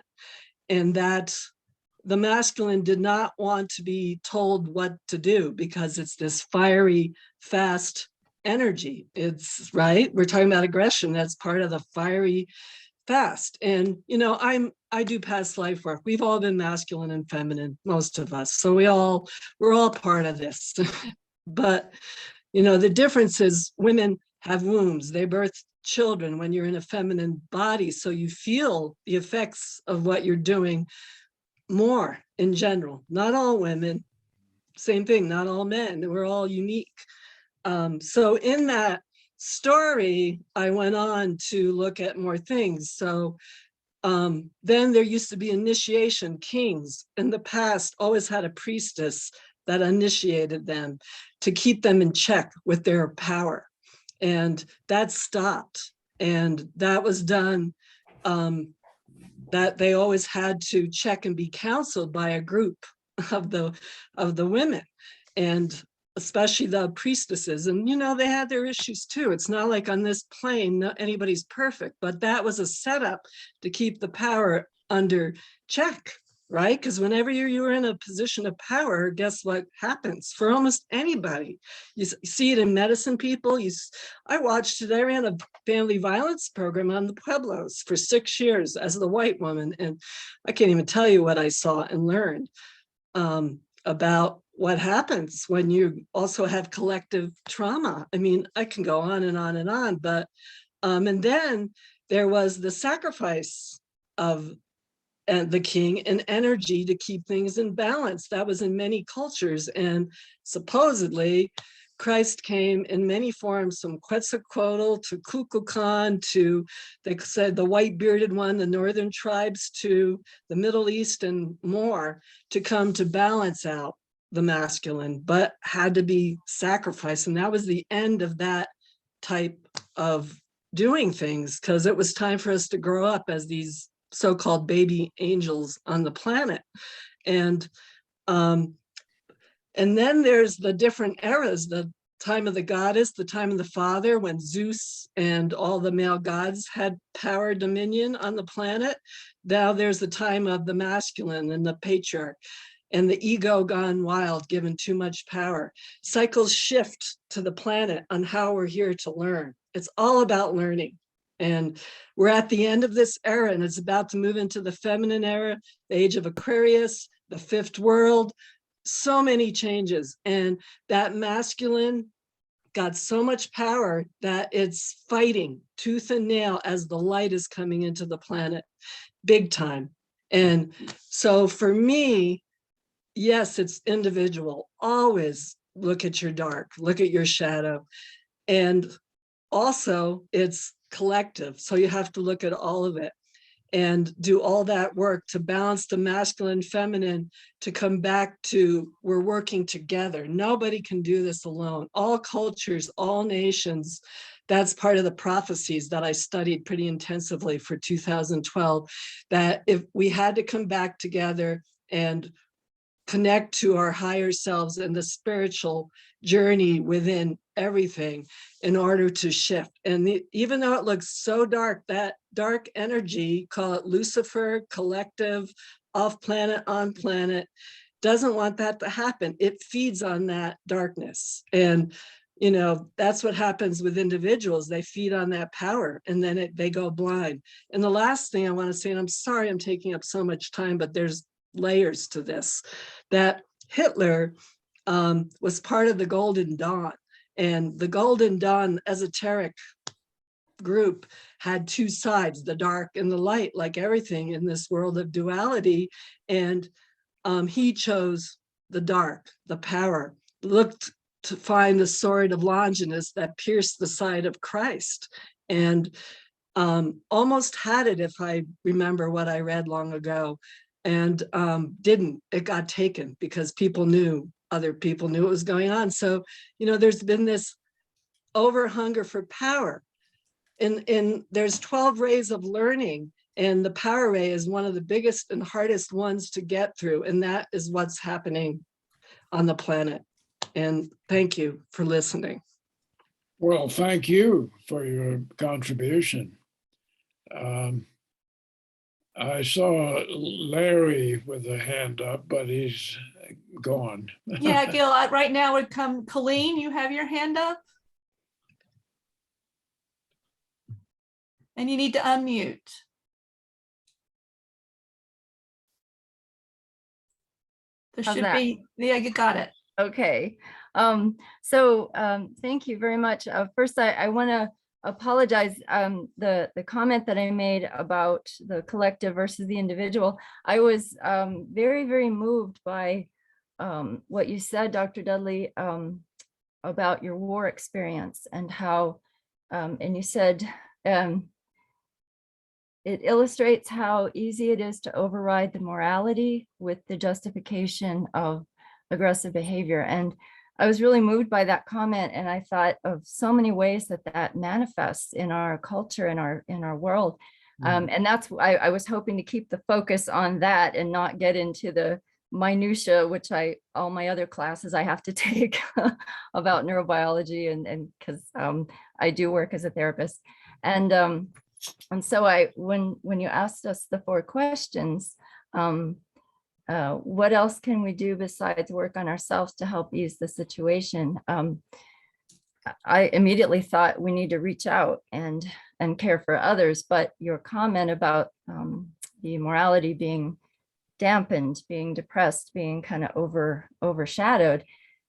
And that the masculine did not want to be told what to do, because it's this fiery, fast energy. It's right. We're talking about aggression. That's part of the fiery, fast. And, I do past life work. We've all been masculine and feminine, most of us. So we're all part of this. But, the difference is women have wombs. They birth children when you're in a feminine body. So you feel the effects of what you're doing more in general. Not all women, same thing, not all men. We're all unique. So in that story, I went on to look at more things. So then there used to be initiation. Kings in the past always had a priestess that initiated them to keep them in check with their power. And that stopped. And that was done, that they always had to check and be counseled by a group of the women, and especially the priestesses. And, they had their issues too. It's not like on this plane, anybody's perfect, but that was a setup to keep the power under check, right? Because whenever you're in a position of power, guess what happens for almost anybody? You see it in medicine people. I ran a family violence program on the Pueblos for 6 years as the white woman. And I can't even tell you what I saw and learned about what happens when you also have collective trauma. I mean, I can go on and on and on, but, and then there was the sacrifice of the king and energy to keep things in balance. That was in many cultures. And supposedly Christ came in many forms, from Quetzalcoatl to Kukulkan to, they said, the white bearded one, the northern tribes, to the Middle East and more, to come to balance out the masculine, but had to be sacrificed. And that was the end of that type of doing things, because it was time for us to grow up as these so-called baby angels on the planet. And then there's the different eras, the time of the goddess, the time of the father, when Zeus and all the male gods had power, dominion on the planet. Now there's the time of the masculine and the patriarch, and the ego gone wild, given too much power. Cycles shift to the planet on how we're here to learn. It's all about learning. And we're at the end of this era, and it's about to move into the feminine era, the age of Aquarius, the fifth world, so many changes. And that masculine got so much power that it's fighting tooth and nail as the light is coming into the planet, big time. And so for me, yes, it's individual. Always look at your dark, look at your shadow. And also it's collective. So you have to look at all of it and do all that work to balance the masculine, feminine, to come back to, we're working together. Nobody can do this alone. All cultures, all nations. That's part of the prophecies that I studied pretty intensively for 2012, that if we had to come back together and connect to our higher selves and the spiritual journey within everything in order to shift. And even though it looks so dark, that dark energy, call it Lucifer, collective, off planet, on planet, doesn't want that to happen. It feeds on that darkness. And, you know, that's what happens with individuals. They feed on that power, and then they go blind. And the last thing I want to say, and I'm sorry I'm taking up so much time, but there's layers to this, that Hitler was part of the Golden Dawn. And the Golden Dawn esoteric group had two sides, the dark and the light, like everything in this world of duality. And he chose the dark, the power, looked to find the sword of Longinus that pierced the side of Christ, and almost had it, if I remember what I read long ago, and didn't. It got taken because other people knew what was going on. So, there's been this over hunger for power. And there's 12 rays of learning, and the power ray is one of the biggest and hardest ones to get through. And that is what's happening on the planet. And thank you for listening. Well, thank you for your contribution. I saw Larry with a hand up, but he's gone. Yeah, Guil, right now would come Colleen, you have your hand up? And you need to unmute. There How's should that? be, yeah, you got it. Okay. Thank you very much. First, I want to apologize. The comment that I made about the collective versus the individual, I was very, very moved by what you said, Dr. Dudley, about your war experience and how, and you said, it illustrates how easy it is to override the morality with the justification of aggressive behavior. And I was really moved by that comment, and I thought of so many ways that manifests in our culture, in our world. And that's why I was hoping to keep the focus on that and not get into the minutia, which all my other classes I have to take about neurobiology, and because I do work as a therapist. And so when you asked us the 4 questions, what else can we do besides work on ourselves to help ease the situation? I immediately thought we need to reach out and care for others, but your comment about the morality being dampened, being depressed, being kind of overshadowed.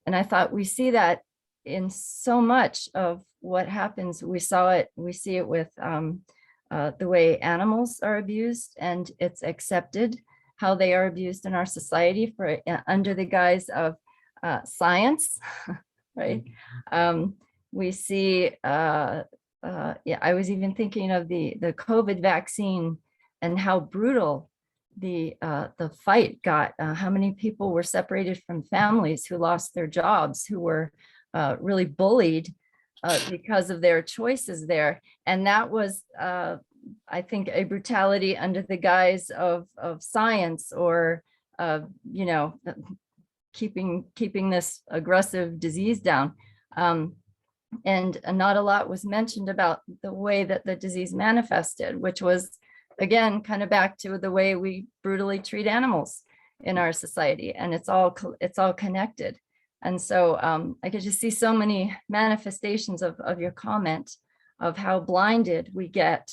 And I thought we see that in so much of what happens. We see it with the way animals are abused, and it's accepted how they are abused in our society under the guise of science, right? We see, I was even thinking of the COVID vaccine and how brutal the fight got. How many people were separated from families, who lost their jobs, who were really bullied because of their choices there. And that was, I think, a brutality under the guise of science, or keeping this aggressive disease down. And not a lot was mentioned about the way that the disease manifested, which was, again, kind of back to the way we brutally treat animals in our society. And it's all connected. And so I could just see so many manifestations of your comment of how blinded we get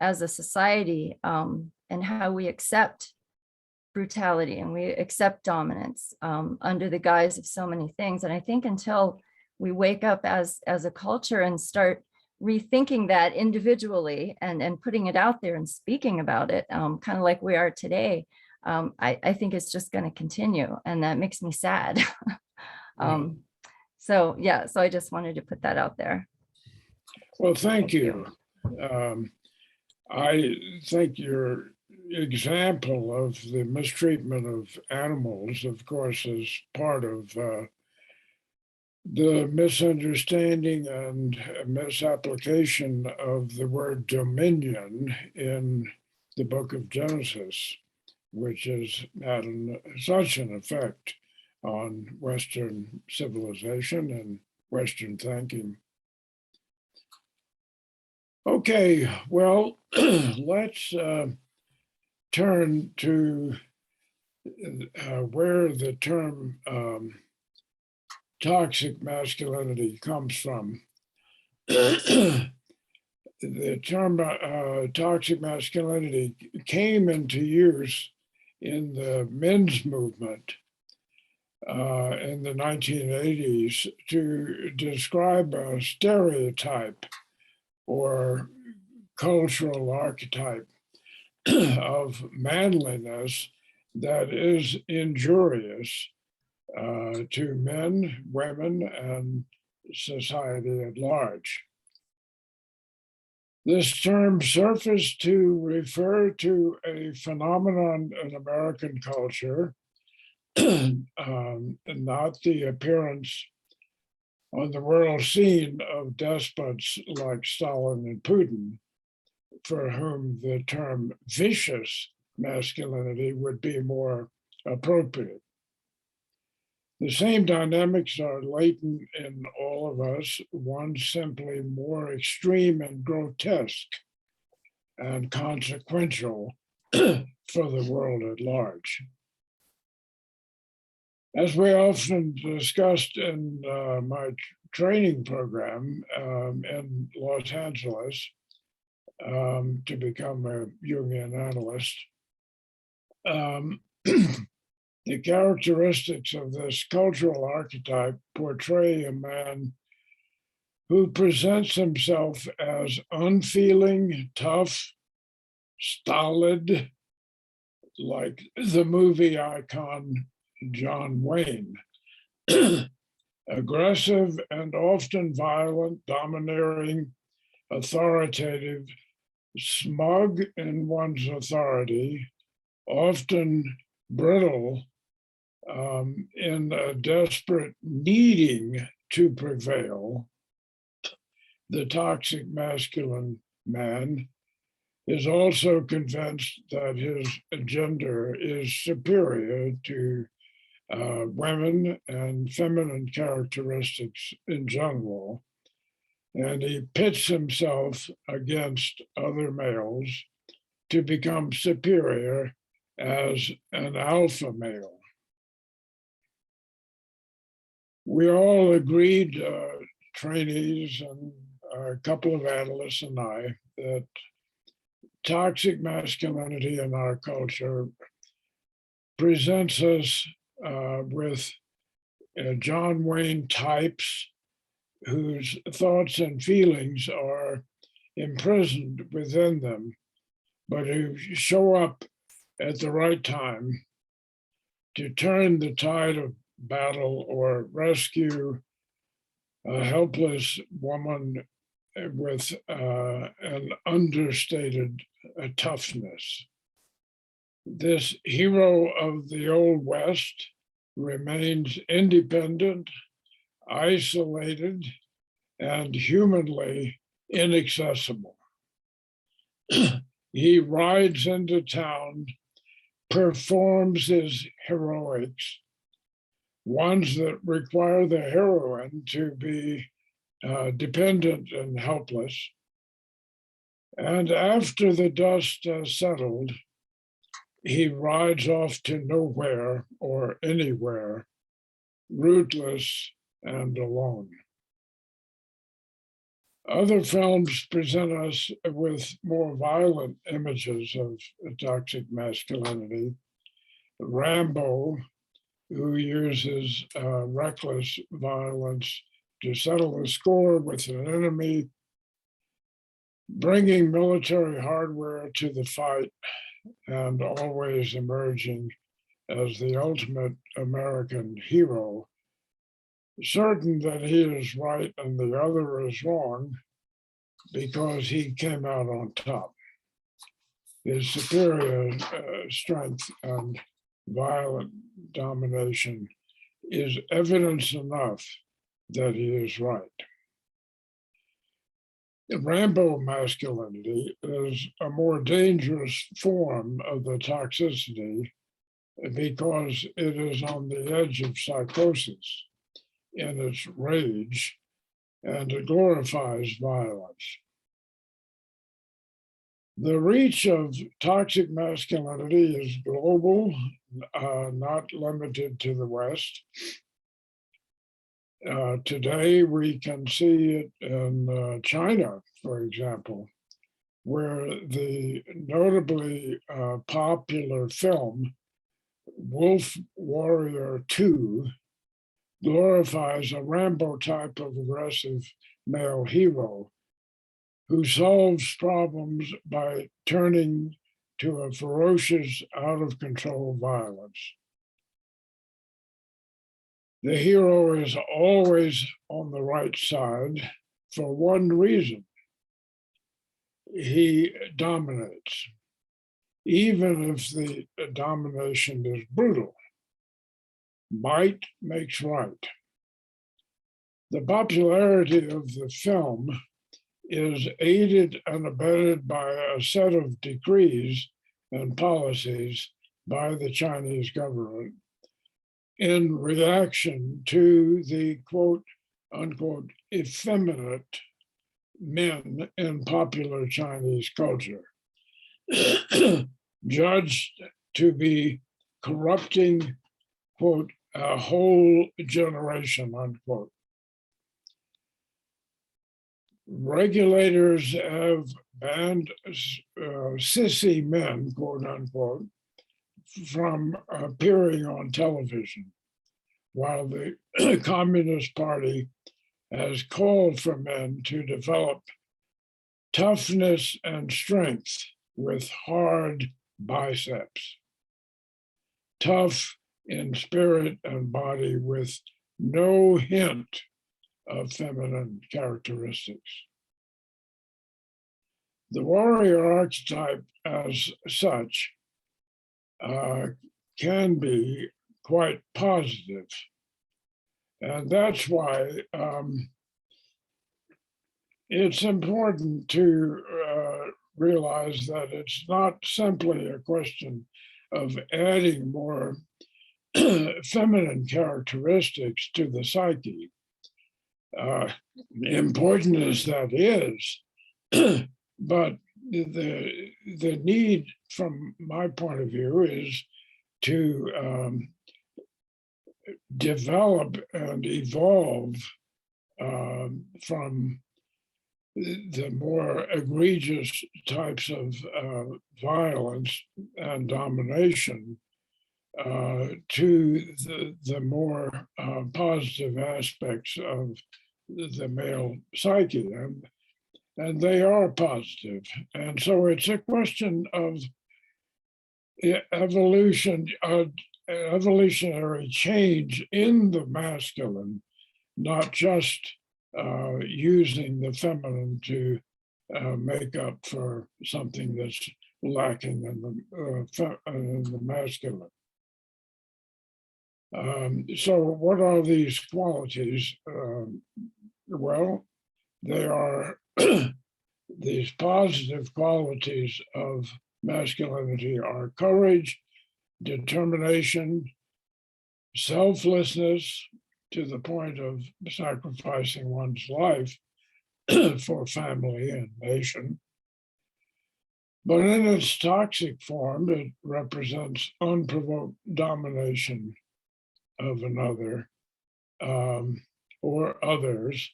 as a society, and how we accept brutality and we accept dominance under the guise of so many things. And I think until we wake up as a culture and start rethinking that individually and putting it out there and speaking about it, kind of like we are today, I think it's just going to continue, and that makes me sad. So I just wanted to put that out there. Well, thank you. I think your example of the mistreatment of animals, of course, is part of the misunderstanding and misapplication of the word dominion in the book of Genesis, which has had such an effect on Western civilization and Western thinking. Okay, well, let's turn to where the term toxic masculinity comes from. The term toxic masculinity came into use in the men's movement in the 1980s to describe a stereotype or cultural archetype of manliness that is injurious to men, women, and society at large. This term surfaced to refer to a phenomenon in American culture, not the appearance on the world scene of despots like Stalin and Putin, for whom the term vicious masculinity would be more appropriate. The same dynamics are latent in all of us, one simply more extreme and grotesque and consequential for the world at large. As we often discussed in my training program in Los Angeles to become a Jungian analyst, the characteristics of this cultural archetype portray a man who presents himself as unfeeling, tough, stolid, like the movie icon John Wayne, aggressive and often violent, domineering, authoritative, smug in one's authority, often brittle, in a desperate needing to prevail. The toxic masculine man is also convinced that his gender is superior to women and feminine characteristics in general, and he pits himself against other males to become superior as an alpha male. We all agreed, trainees and a couple of analysts and I, that toxic masculinity in our culture presents us with John Wayne types whose thoughts and feelings are imprisoned within them, but who show up at the right time to turn the tide of battle or rescue a helpless woman with an understated toughness. This hero of the Old West remains independent, isolated, and humanly inaccessible. He rides into town, performs his heroics, ones that require the heroine to be dependent and helpless. And after the dust has settled, he rides off to nowhere or anywhere, rootless and alone. Other films present us with more violent images of toxic masculinity. Rambo, who uses reckless violence to settle the score with an enemy, bringing military hardware to the fight and always emerging as the ultimate American hero, certain that he is right and the other is wrong because he came out on top. His superior strength and violent domination is evidence enough that he is right. Rambo masculinity is a more dangerous form of the toxicity because it is on the edge of psychosis in its rage, and it glorifies violence. The reach of toxic masculinity is global, not limited to the West. Today, we can see it in China, for example, where the notably popular film Wolf Warrior 2 glorifies a Rambo type of aggressive male hero who solves problems by turning to a ferocious, out of control violence. The hero is always on the right side for one reason: he dominates, even if the domination is brutal. Might makes right. The popularity of the film is aided and abetted by a set of decrees and policies by the Chinese government in reaction to the quote unquote effeminate men in popular Chinese culture, judged to be corrupting, quote, a whole generation, unquote. Regulators have banned sissy men, quote unquote, from appearing on television, while the Communist Party has called for men to develop toughness and strength with hard biceps. Tough in spirit and body with no hint of feminine characteristics. The warrior archetype as such can be quite positive. And that's why it's important to realize that it's not simply a question of adding more feminine characteristics to the psyche. Important as that is, but the need from my point of view is to develop and evolve from the more egregious types of violence and domination to the more positive aspects of the male psyche, and they are positive. And so it's a question of evolutionary change in the masculine, not just using the feminine to make up for something that's lacking in the masculine. So what are these qualities? Well, they are these positive qualities of masculinity are courage, determination, selflessness to the point of sacrificing one's life for family and nation. But in its toxic form, it represents unprovoked domination of another or others.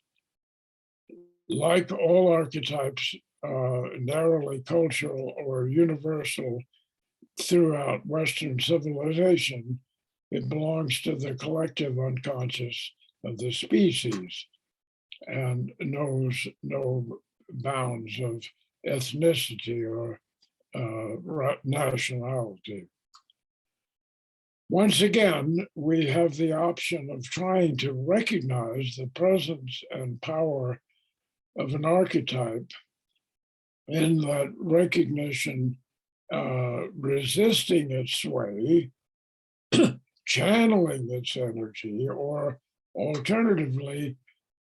Like all archetypes, narrowly cultural or universal throughout Western civilization, it belongs to the collective unconscious of the species and knows no bounds of ethnicity or nationality. Once again, we have the option of trying to recognize the presence and power of an archetype, in that recognition resisting its sway, channeling its energy, or alternatively,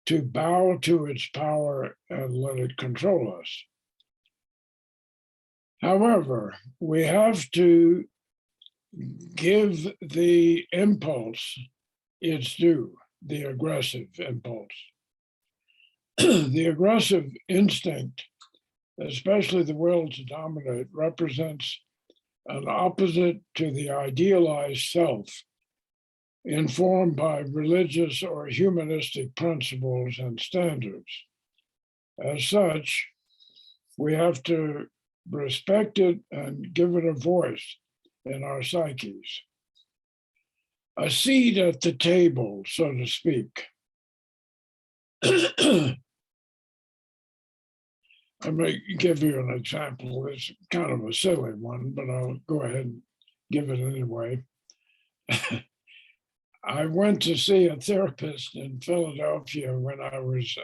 to bow to its power and let it control us. However, we have to give the impulse its due, the aggressive impulse. The aggressive instinct, especially the will to dominate, represents an opposite to the idealized self, informed by religious or humanistic principles and standards. As such, we have to respect it and give it a voice in our psyches. a seat at the table, so to speak. I may give you an example. It's kind of a silly one, but I'll go ahead and give it anyway. I went to see a therapist in Philadelphia when I was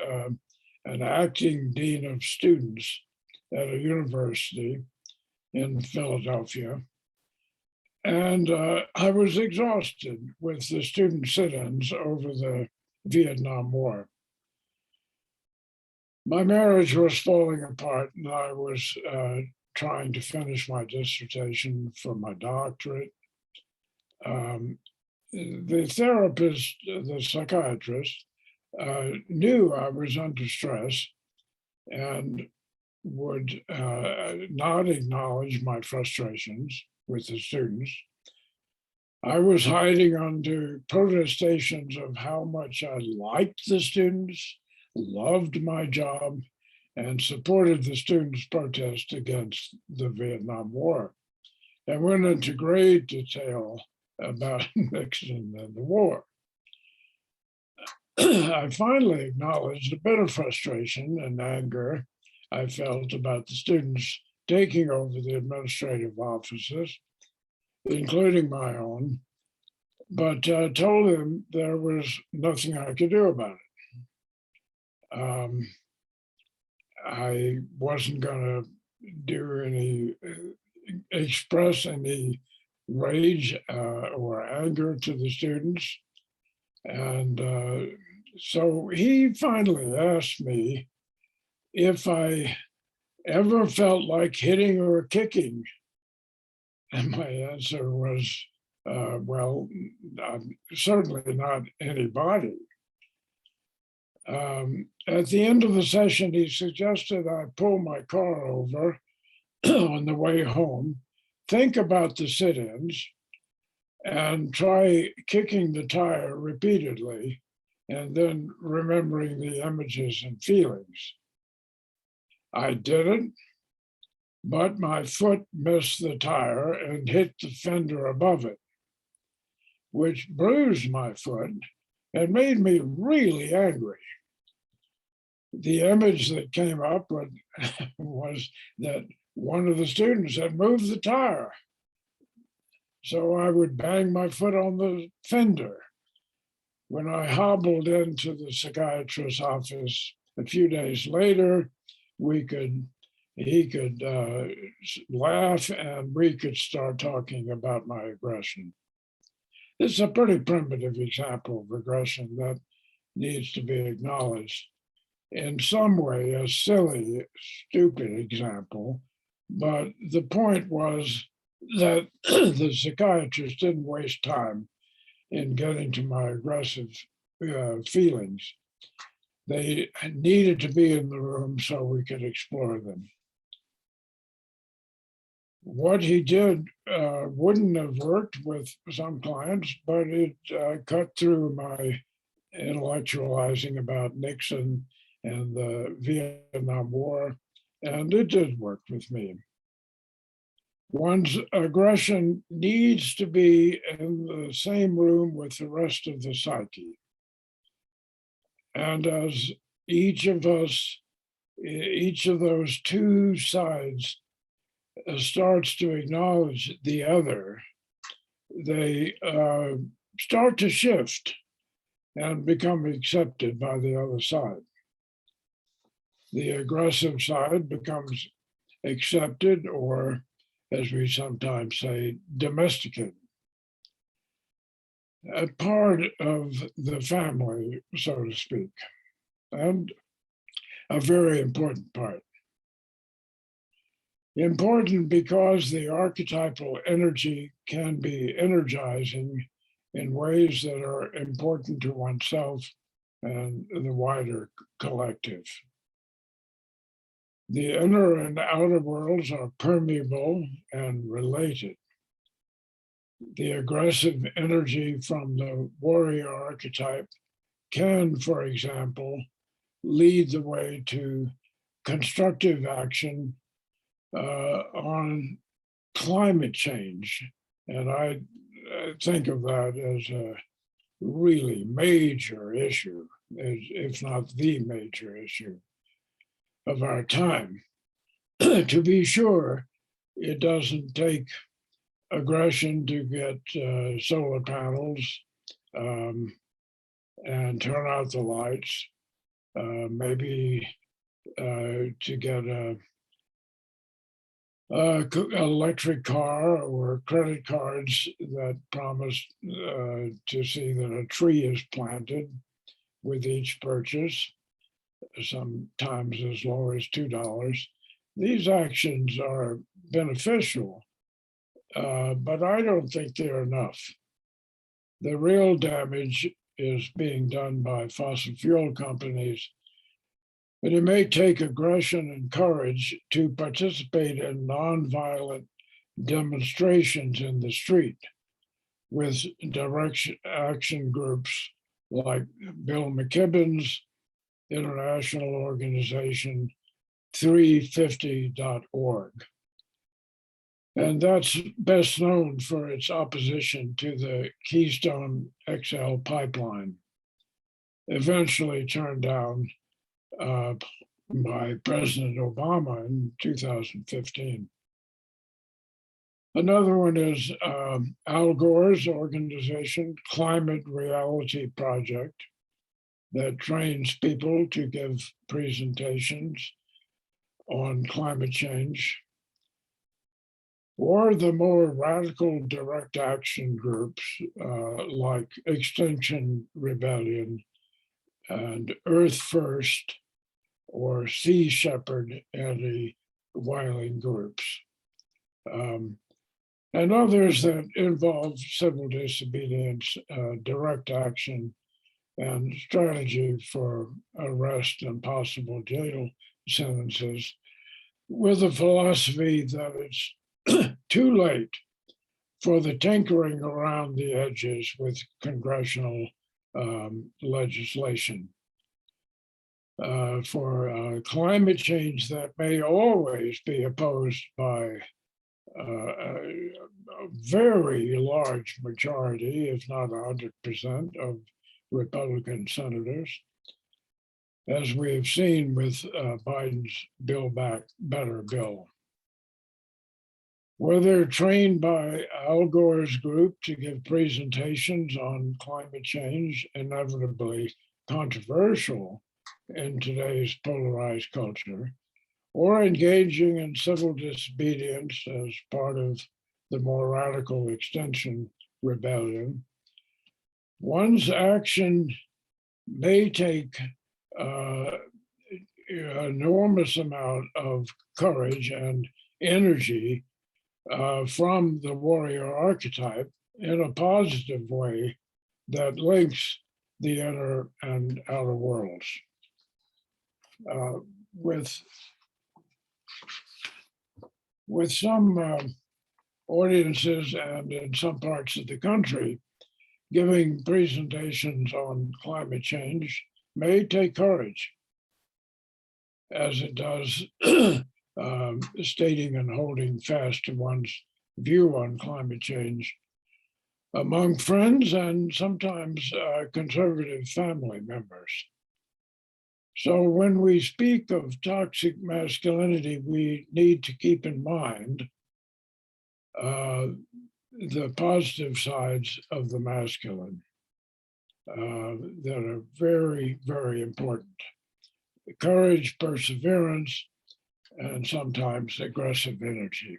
an acting dean of students at a university in Philadelphia. And I was exhausted with the student sit-ins over the Vietnam War. My marriage was falling apart, and I was trying to finish my dissertation for my doctorate. The therapist, the psychiatrist, knew I was under stress and would not acknowledge my frustrations with the students. I was hiding under protestations of how much I liked the students, loved my job, and supported the students' protest against the Vietnam War, and went into great detail about Nixon and the war. I finally acknowledged a bit of frustration and anger I felt about the students taking over the administrative offices, including my own, but told them there was nothing I could do about it. I wasn't going to do any, express any rage or anger to the students. And so he finally asked me if I ever felt like hitting or kicking. And my answer was, well, certainly not anybody. At the end of the session, he suggested I pull my car over on the way home, think about the sit-ins, and try kicking the tire repeatedly, and then remembering the images and feelings. I did it, but my foot missed the tire and hit the fender above it, which bruised my foot and made me really angry. The image that came up was that one of the students had moved the tire. So I would bang my foot on the fender. When I hobbled into the psychiatrist's office a few days later, he could laugh and we could start talking about my aggression. This is a pretty primitive example of aggression that needs to be acknowledged. In some way, a silly, stupid example, but the point was that the psychiatrist didn't waste time in getting to my aggressive feelings. They needed to be in the room so we could explore them. What he did wouldn't have worked with some clients, but it cut through my intellectualizing about Nixon and the Vietnam War, and it did work with me. One's aggression needs to be in the same room with the rest of the psyche. And as each of us, each of those two sides starts to acknowledge the other, they start to shift and become accepted by the other side. The aggressive side becomes accepted, or as we sometimes say, domesticated. A part of the family, so to speak, and a very important part. Important because the archetypal energy can be energizing in ways that are important to oneself and the wider collective. The inner and outer worlds are permeable and related. The aggressive energy from the warrior archetype can, for example, lead the way to constructive action on climate change. And I think of that as a really major issue, if not the major issue of our time. To be sure, it doesn't take aggression to get solar panels and turn out the lights, maybe to get a electric car or credit cards that promise to see that a tree is planted with each purchase, sometimes as low as $2. These actions are beneficial, but I don't think they're enough. The real damage is being done by fossil fuel companies. But it may take aggression and courage to participate in nonviolent demonstrations in the street with direct action groups like Bill McKibben's international organization 350.org. And that's best known for its opposition to the Keystone XL pipeline, eventually turned down by President Obama in 2015. Another one is Al Gore's organization, Climate Reality Project, that trains people to give presentations on climate change, or the more radical direct action groups like Extinction Rebellion and Earth First, or Sea Shepherd anti-whaling groups, and others that involve civil disobedience, direct action, and strategy for arrest and possible jail sentences, with a philosophy that it's too late for the tinkering around the edges with congressional legislation. For climate change that may always be opposed by a very large majority, if not 100% of Republican senators, as we have seen with Biden's Build Back Better bill. Where they're trained by Al Gore's group to give presentations on climate change, inevitably controversial in today's polarized culture, or engaging in civil disobedience as part of the more radical Extinction Rebellion, one's action may take enormous amount of courage and energy from the warrior archetype in a positive way that links the inner and outer worlds. With some audiences and in some parts of the country, giving presentations on climate change may take courage, as it does stating and holding fast to one's view on climate change among friends and sometimes conservative family members. So when we speak of toxic masculinity, we need to keep in mind the positive sides of the masculine that are very, very important. Courage, perseverance, and sometimes aggressive energy.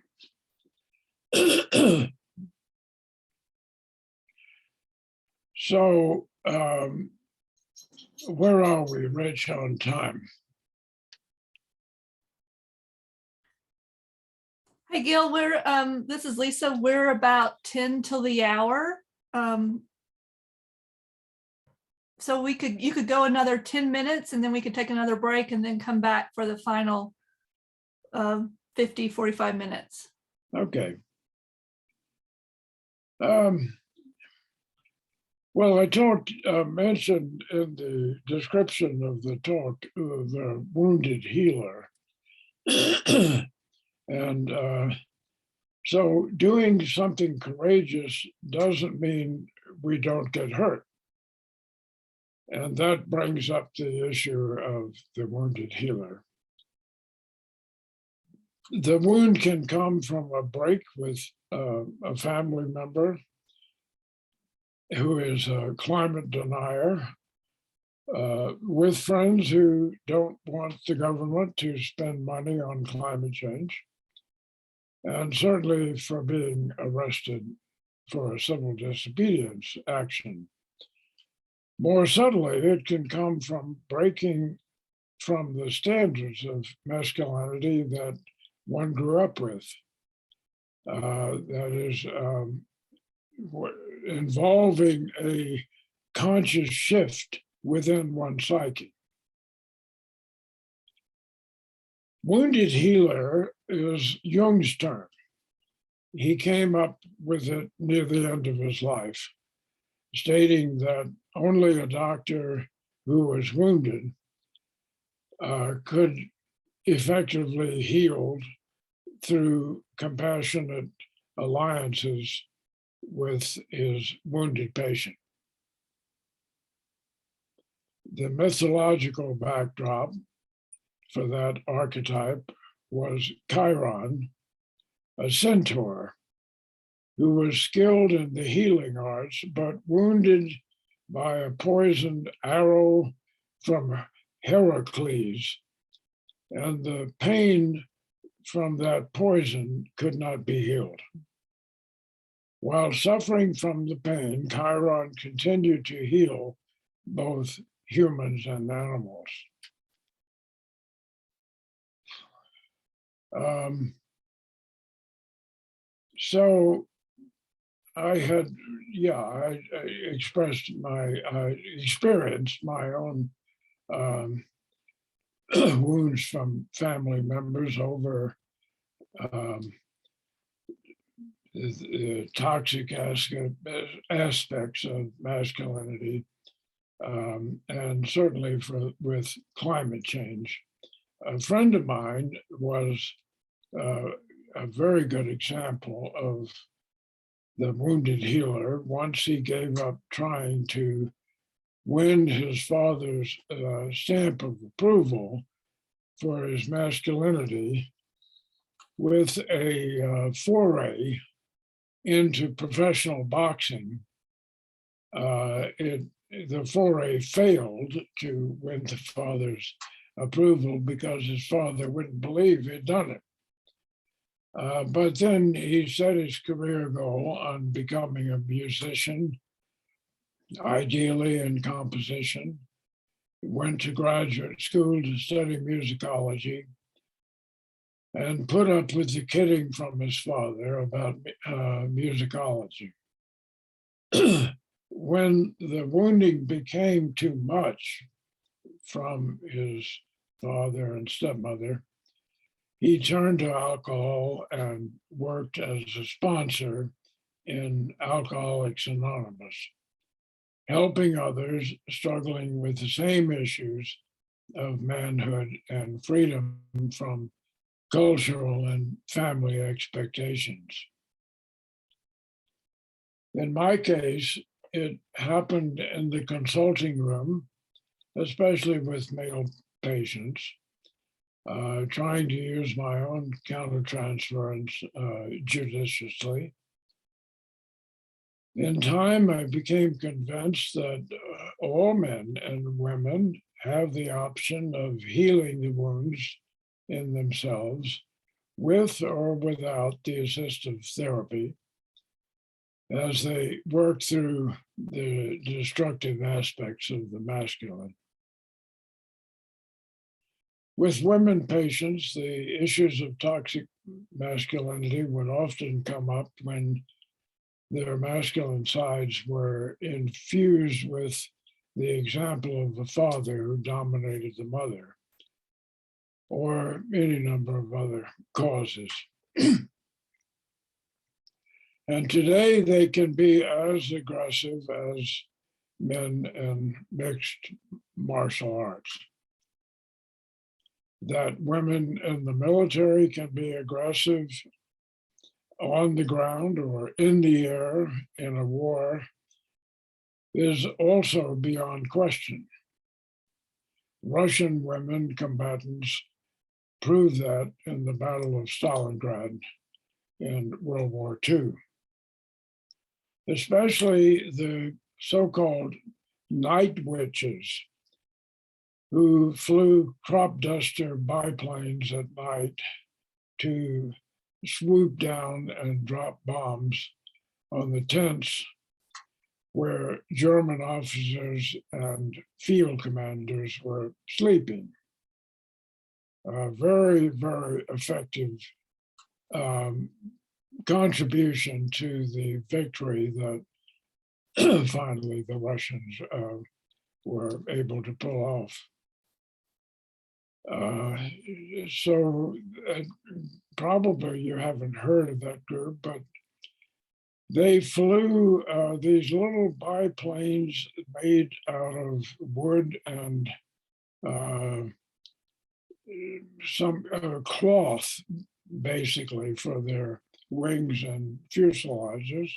So where are we, Rich, on time? Hi, Guil. This is Lisa. We're about 10 till the hour. So you could go another 10 minutes and then we could take another break and then come back for the final 45 minutes. Okay. Well, I mentioned in the description of the talk the wounded healer. And So doing something courageous doesn't mean we don't get hurt. And that brings up the issue of the wounded healer. The wound can come from a break with a family member who is a climate denier, with friends who don't want the government to spend money on climate change, and certainly for being arrested for a civil disobedience action. More subtly, it can come from breaking from the standards of masculinity that one grew up with. That is involving a conscious shift within one's psyche. Wounded healer is Jung's term. He came up with it near the end of his life, stating that only a doctor who was wounded could effectively heal through compassionate alliances with his wounded patient. The mythological backdrop for that archetype was Chiron, a centaur who was skilled in the healing arts, but wounded by a poisoned arrow from Heracles, and the pain from that poison could not be healed. While suffering from the pain, Chiron continued to heal both humans and animals. So I expressed experienced my own wounds from family members over the toxic aspects of masculinity, and certainly with climate change. A friend of mine was a very good example of the wounded healer. Once he gave up trying to win his father's stamp of approval for his masculinity with a foray into professional boxing. The foray failed to win the father's approval because his father wouldn't believe he'd done it. But then he set his career goal on becoming a musician, ideally in composition. He went to graduate school to study musicology and put up with the kidding from his father about musicology. When the wounding became too much from his father and stepmother, he turned to alcohol and worked as a sponsor in Alcoholics Anonymous, helping others struggling with the same issues of manhood and freedom from cultural and family expectations. In my case, it happened in the consulting room, especially with male patients, trying to use my own countertransference judiciously. In time, I became convinced that all men and women have the option of healing the wounds in themselves with or without the assistive therapy as they work through the destructive aspects of the masculine. With women patients, the issues of toxic masculinity would often come up when their masculine sides were infused with the example of a father who dominated the mother, or any number of other causes. And today they can be as aggressive as men in mixed martial arts. That women in the military can be aggressive on the ground or in the air in a war is also beyond question. Russian women combatants proved that in the Battle of Stalingrad in World War II. Especially the so-called night witches who flew crop duster biplanes at night to swoop down and drop bombs on the tents where German officers and field commanders were sleeping. A very, very effective contribution to the victory that finally the Russians were able to pull off. So probably you haven't heard of that group, but they flew these little biplanes made out of wood and some cloth, basically, for their wings and fuselages.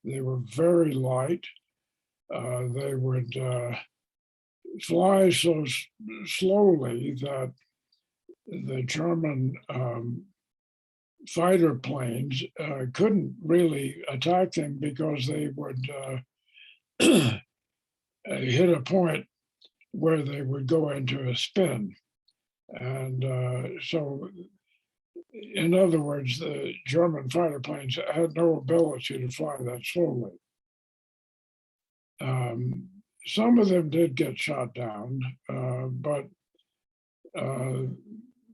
They were very light. They would fly so slowly that the German fighter planes couldn't really attack them because they would hit a point where they would go into a spin. And so, in other words, the German fighter planes had no ability to fly that slowly. Some of them did get shot down, but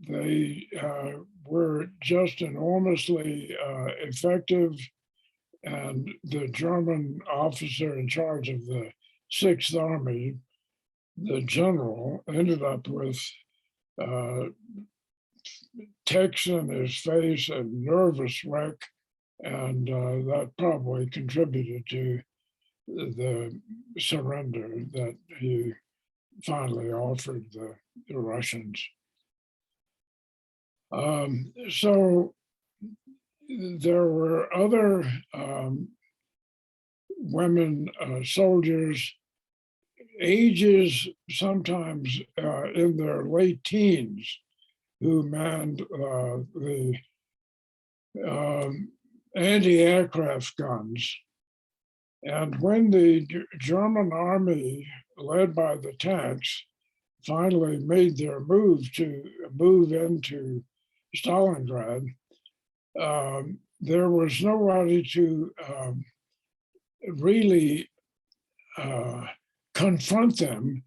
they were just enormously effective. And the German officer in charge of the 6th Army, the general, ended up with ticks in his face and nervous wreck, and that probably contributed to the surrender that he finally offered the Russians. So there were other women soldiers, ages sometimes in their late teens, who manned the anti-aircraft guns. And when the German army, led by the tanks, finally made their move into Stalingrad, there was nobody to really confront them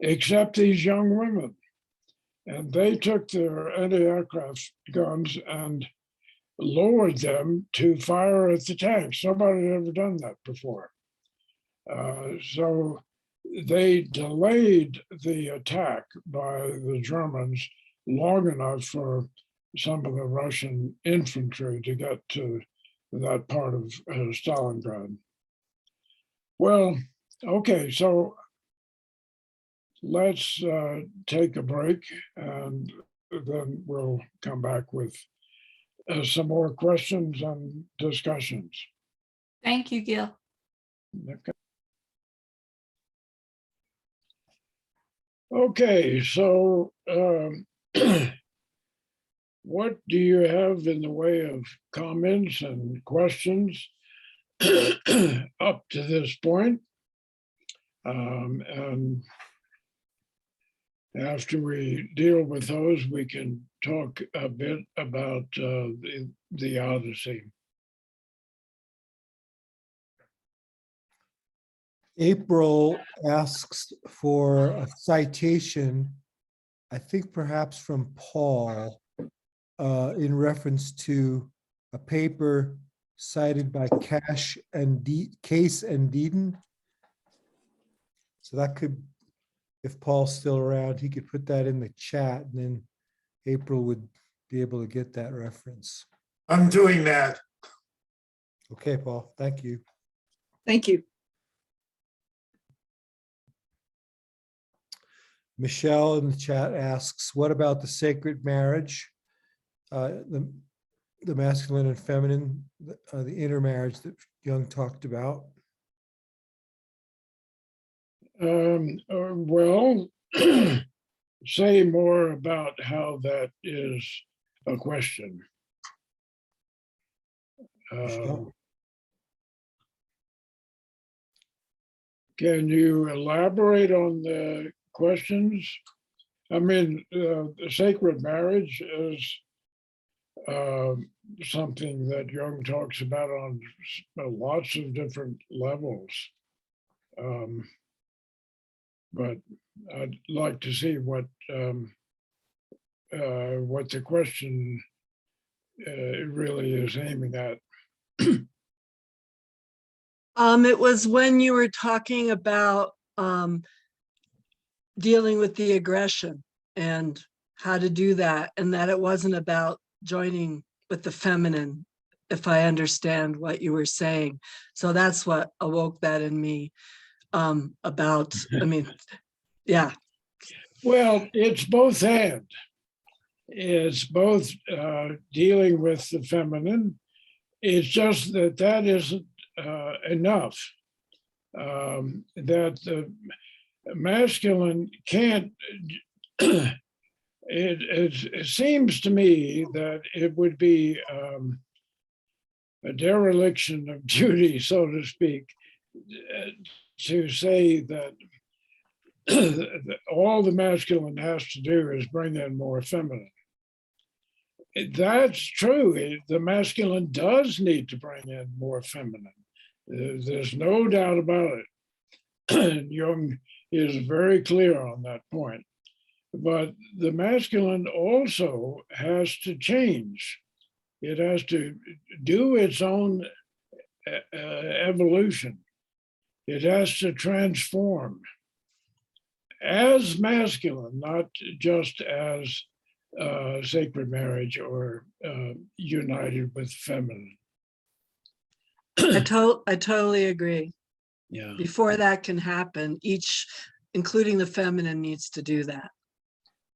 except these young women. And they took their anti-aircraft guns and lowered them to fire at the tanks. Nobody had ever done that before. So they delayed the attack by the Germans long enough for some of the Russian infantry to get to that part of Stalingrad. Well, okay, so let's take a break and then we'll come back with some more questions and discussions. Thank you, Guil. Okay. Okay, so what do you have in the way of comments and questions up to this point? And after we deal with those, we can talk a bit about the Odyssey. April asks for a citation, I think perhaps from Paul, in reference to a paper cited by Case and Deedon. So that could, if Paul's still around, he could put that in the chat, and then April would be able to get that reference. I'm doing that. Okay, Paul, thank you. Thank you. Michelle in the chat asks, what about the sacred marriage? the masculine and feminine, the intermarriage that Jung talked about? Well, say more about how that is a question. Michelle? Can you elaborate on the questions? I mean, the sacred marriage is something that Jung talks about on lots of different levels. But I'd like to see what the question really is aiming at. It was when you were talking about dealing with the aggression and how to do that, and that it wasn't about joining with the feminine, if I understand what you were saying. So that's what awoke that in me about, I mean, yeah. Well, it's both and. It's both dealing with the feminine. It's just that that isn't enough. That the masculine can't, it seems to me that it would be a dereliction of duty, so to speak, to say that all the masculine has to do is bring in more feminine. That's true. The masculine does need to bring in more feminine. There's no doubt about it. Jung is very clear on that point. But the masculine also has to change. It has to do its own evolution. It has to transform as masculine, not just as sacred marriage or united with feminine. I totally agree. Yeah. Before that can happen, each, including the feminine, needs to do that.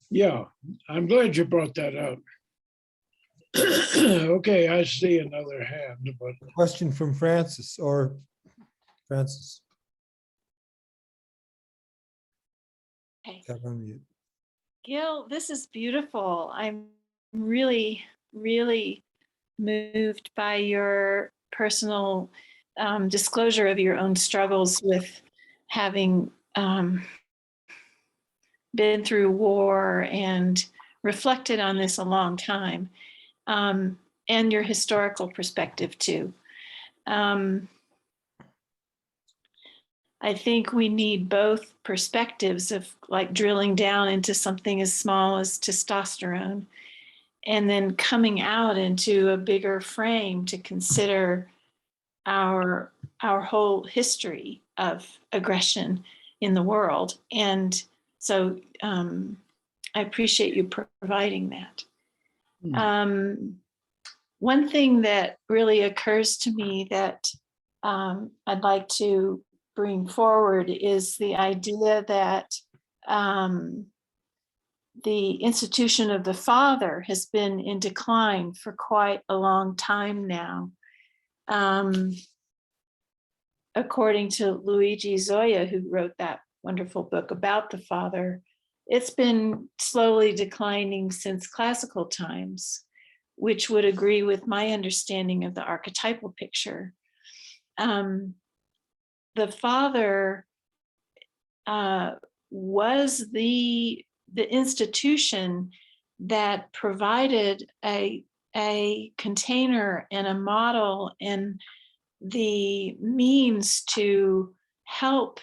Yeah, I'm glad you brought that up. Okay, I see another hand, but Question from Francis or Francis. Okay. Got on mute. Guil, this is beautiful. I'm really, really moved by your personal disclosure of your own struggles with having been through war and reflected on this a long time, and your historical perspective too. I think we need both perspectives of like drilling down into something as small as testosterone and then coming out into a bigger frame to consider our whole history of aggression in the world. And so I appreciate you providing that. One thing that really occurs to me that I'd like to bring forward is the idea that the institution of the father has been in decline for quite a long time now. According to Luigi Zoya, who wrote that wonderful book about the father, it's been slowly declining since classical times, which would agree with my understanding of the archetypal picture. The father was the institution that provided a container and a model and the means to help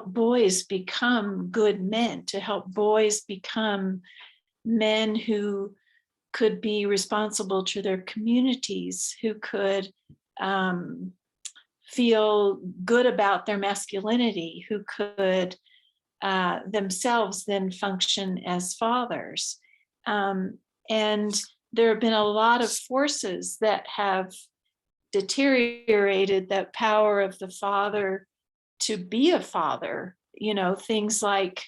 boys become good men, to help boys become men who could be responsible to their communities, who could feel good about their masculinity, who could themselves then function as fathers. And there have been a lot of forces that have deteriorated that power of the father to be a father, you know, things like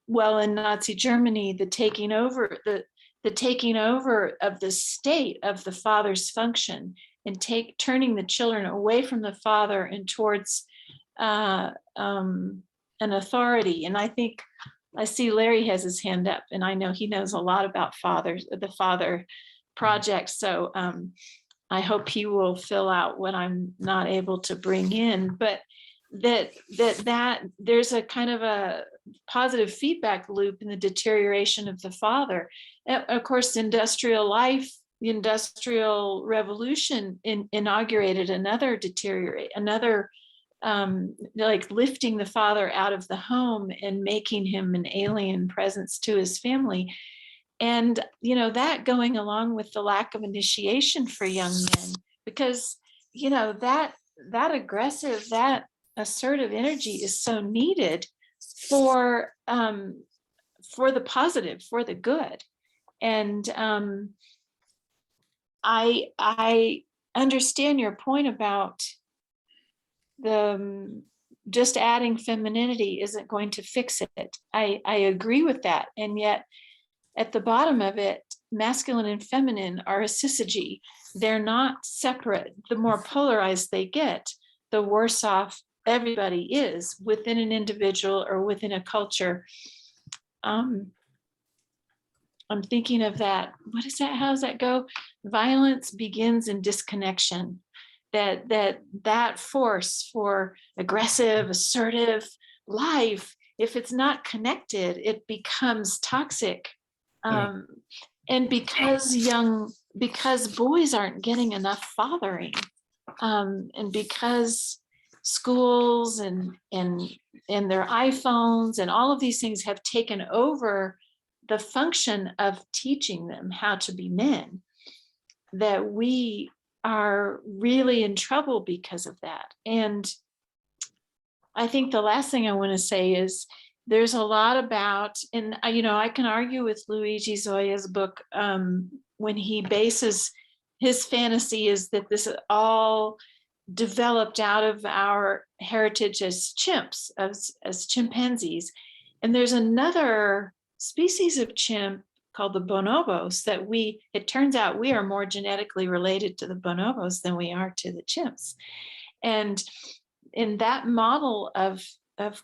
well, in Nazi Germany, the taking over of the state of the father's function and turning the children away from the father and towards an authority. And I think I see Larry has his hand up, and I know he knows a lot about the father project. So I hope he will fill out what I'm not able to bring in, but that there's a kind of a positive feedback loop in the deterioration of the father. And of course, industrial life, the Industrial Revolution inaugurated another like lifting the father out of the home and making him an alien presence to his family. And, that going along with the lack of initiation for young men, because, that aggressive, that assertive energy is so needed for the positive, for the good. And I understand your point about just adding femininity isn't going to fix it. I agree with that. And yet at the bottom of it, masculine and feminine are a syzygy. They're not separate. The more polarized they get, the worse off everybody is within an individual or within a culture. I'm thinking of that. What is that? How does that go? Violence begins in disconnection. That force for aggressive, assertive life, if it's not connected, it becomes toxic. And because boys aren't getting enough fathering, and because schools and their iPhones and all of these things have taken over the function of teaching them how to be men, that we are really in trouble because of that. And I think the last thing I want to say is there's a lot about, and I can argue with Luigi Zoya's book when he bases his fantasy is that this is all developed out of our heritage as chimps, as chimpanzees. And there's another species of chimp called the bonobos that it turns out we are more genetically related to the bonobos than we are to the chimps. And in that model of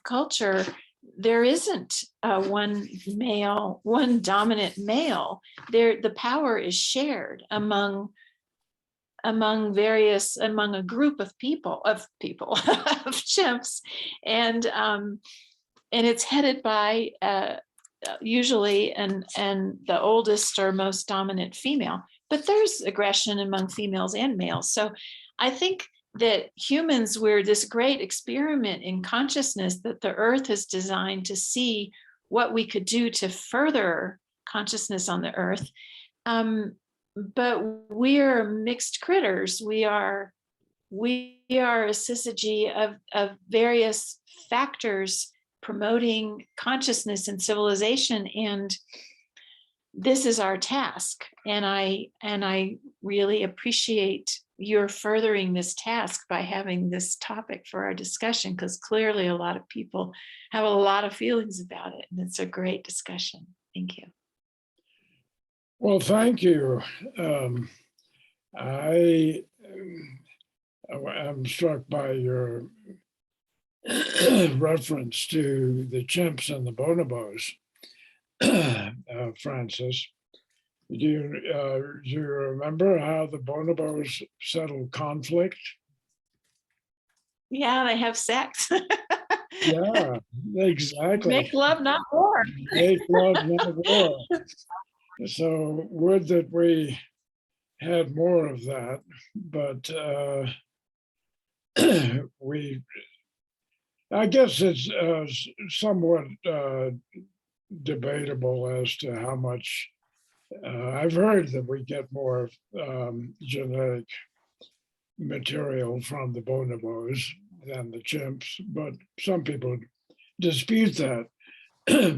culture, there isn't one dominant male. The power is shared among a group of people of chimps, and it's headed by usually and the oldest or most dominant female. But there's aggression among females and males. So I think that humans, we're this great experiment in consciousness that the earth is designed to see what we could do to further consciousness on the earth. But we're mixed critters. We are a syzygy of various factors promoting consciousness and civilization. And this is our task. And I really appreciate your furthering this task by having this topic for our discussion, because clearly a lot of people have a lot of feelings about it. And it's a great discussion. Thank you. Well, thank you. I am struck by your reference to the chimps and the bonobos, Francis. Do you remember how the bonobos settle conflict? Yeah, they have sex. Yeah, exactly. Make love, not war. Make love, not war. So would that we had more of that, but I guess it's somewhat debatable as to how much. I've heard that we get more genetic material from the bonobos than the chimps, but some people dispute that.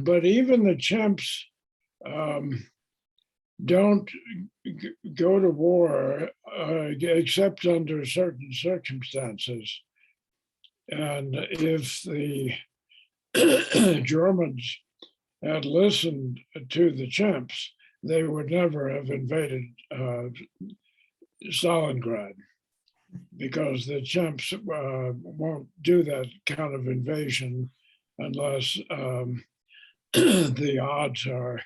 But even the chimps don't go to war except under certain circumstances. And if the Germans had listened to the chimps, they would never have invaded Stalingrad, because the chimps won't do that kind of invasion unless the odds are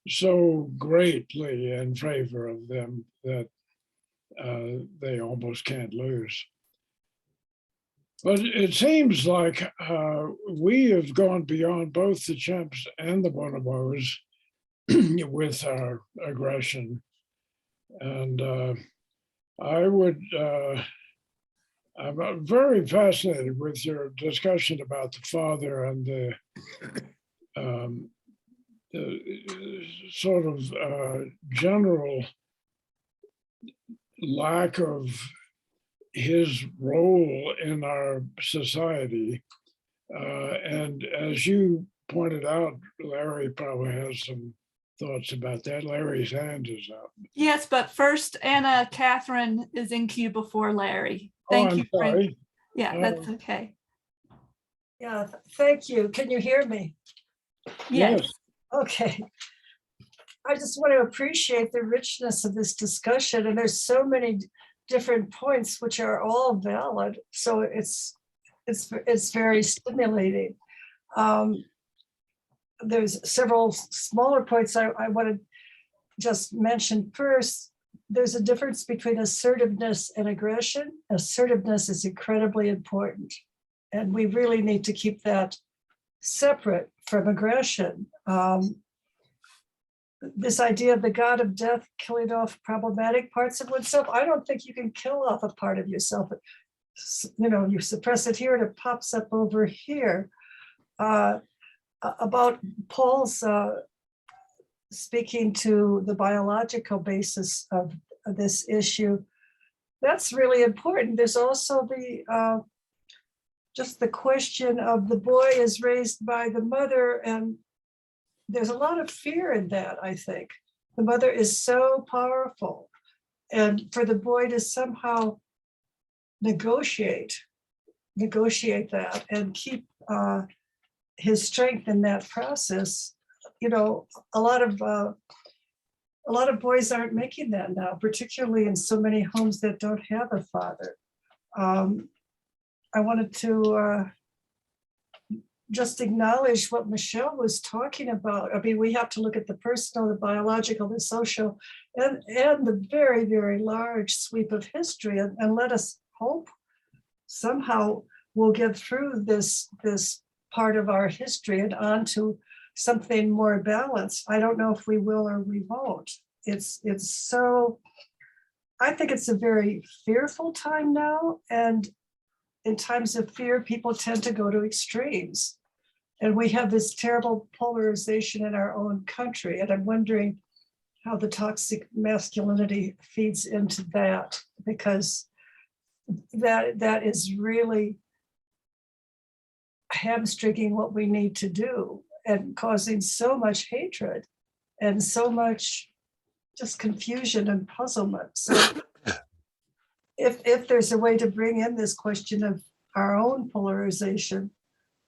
so greatly in favor of them that they almost can't lose. But it seems like we have gone beyond both the chimps and the bonobos with our aggression. And I'm very fascinated with your discussion about the father and the sort of general lack of his role in our society. And as you pointed out, Larry probably has some thoughts about that. Larry's hand is up. Yes, but first Anna Catherine is in queue before Larry. Thank I'm you. Frank. sorry. Yeah, that's okay. Yeah, thank you. Can you hear me? Yes. Okay. I just want to appreciate the richness of this discussion, and there's so many different points which are all valid. So it's very stimulating. There's several smaller points I want to just mention. First, there's a difference between assertiveness and aggression. Assertiveness is incredibly important, and we really need to keep that separate from aggression. This idea of the god of death killing off problematic parts of oneself, I don't think you can kill off a part of yourself. You know, you suppress it here and it pops up over here. About Paul's speaking to the biological basis of this issue, that's really important. There's also the just the question of the boy is raised by the mother, and there's a lot of fear in that, I think. The mother is so powerful, and for the boy to somehow negotiate that and keep his strength in that process, you know, a lot of boys aren't making that now, particularly in so many homes that don't have a father. I wanted to just acknowledge what Michelle was talking about. I mean, we have to look at the personal, the biological, the social, and the very, very large sweep of history, and let us hope somehow we'll get through this part of our history and onto something more balanced. I don't know if we will or we won't. It's so, I think it's a very fearful time now, and in times of fear, people tend to go to extremes. And we have this terrible polarization in our own country. And I'm wondering how the toxic masculinity feeds into that, because that is really hamstringing what we need to do and causing so much hatred and so much just confusion and puzzlement. So if there's a way to bring in this question of our own polarization,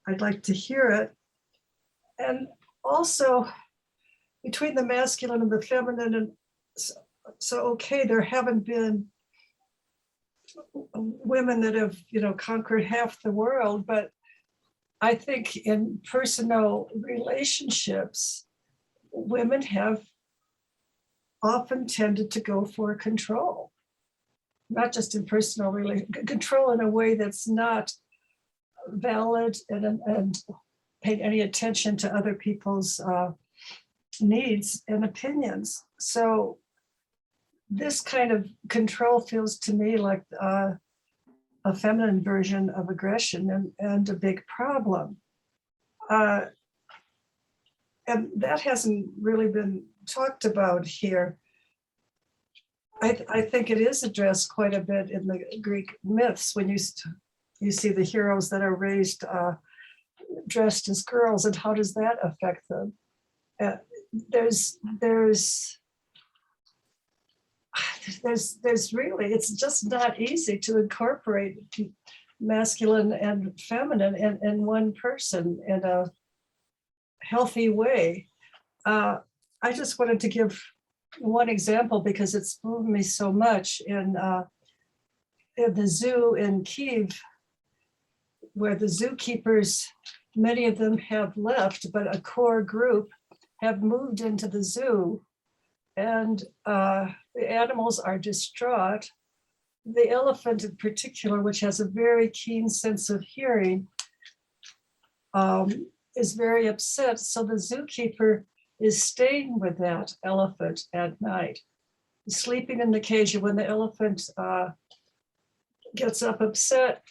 I'd like to hear it. And also between the masculine and the feminine, and so okay, there haven't been women that have, you know, conquered half the world, but I think in personal relationships, women have often tended to go for control. Not just in personal control in a way that's not valid and pay any attention to other people's needs and opinions. So this kind of control feels to me like a feminine version of aggression and a big problem. And that hasn't really been talked about here. I think it is addressed quite a bit in the Greek myths when you see the heroes that are raised dressed as girls, and how does that affect them? There's really, it's just not easy to incorporate masculine and feminine in one person in healthy way. I just wanted to give one example because it's moved me so much in the zoo in Kyiv, where the zookeepers, many of them have left, but a core group have moved into the zoo, and the animals are distraught. The elephant in particular, which has a very keen sense of hearing, is very upset. So the zookeeper is staying with that elephant at night, sleeping in the cage. And when the elephant gets up upset,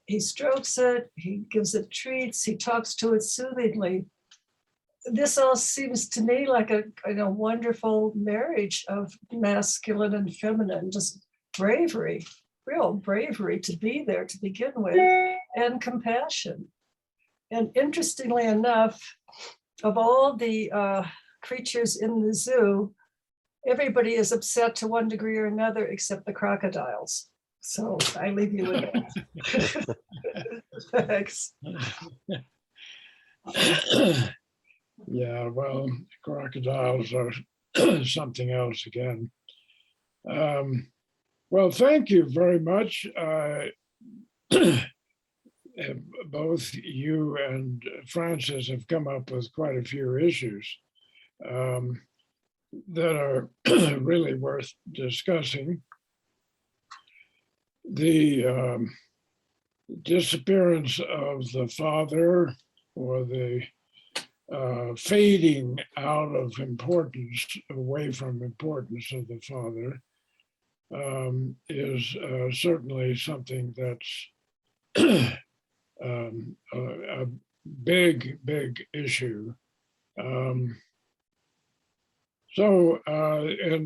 he strokes it, he gives it treats, he talks to it soothingly. This all seems to me like a wonderful marriage of masculine and feminine, just bravery, real bravery to be there to begin with, and compassion. And interestingly enough, of all the creatures in the zoo, everybody is upset to one degree or another except the crocodiles. So I leave you with that. Thanks. Yeah, well, crocodiles are something else again. Well, thank you very much. Both you and Francis have come up with quite a few issues that are really worth discussing. The disappearance of the father, or the fading out of importance, away from importance of the father, is certainly something that's a big issue. And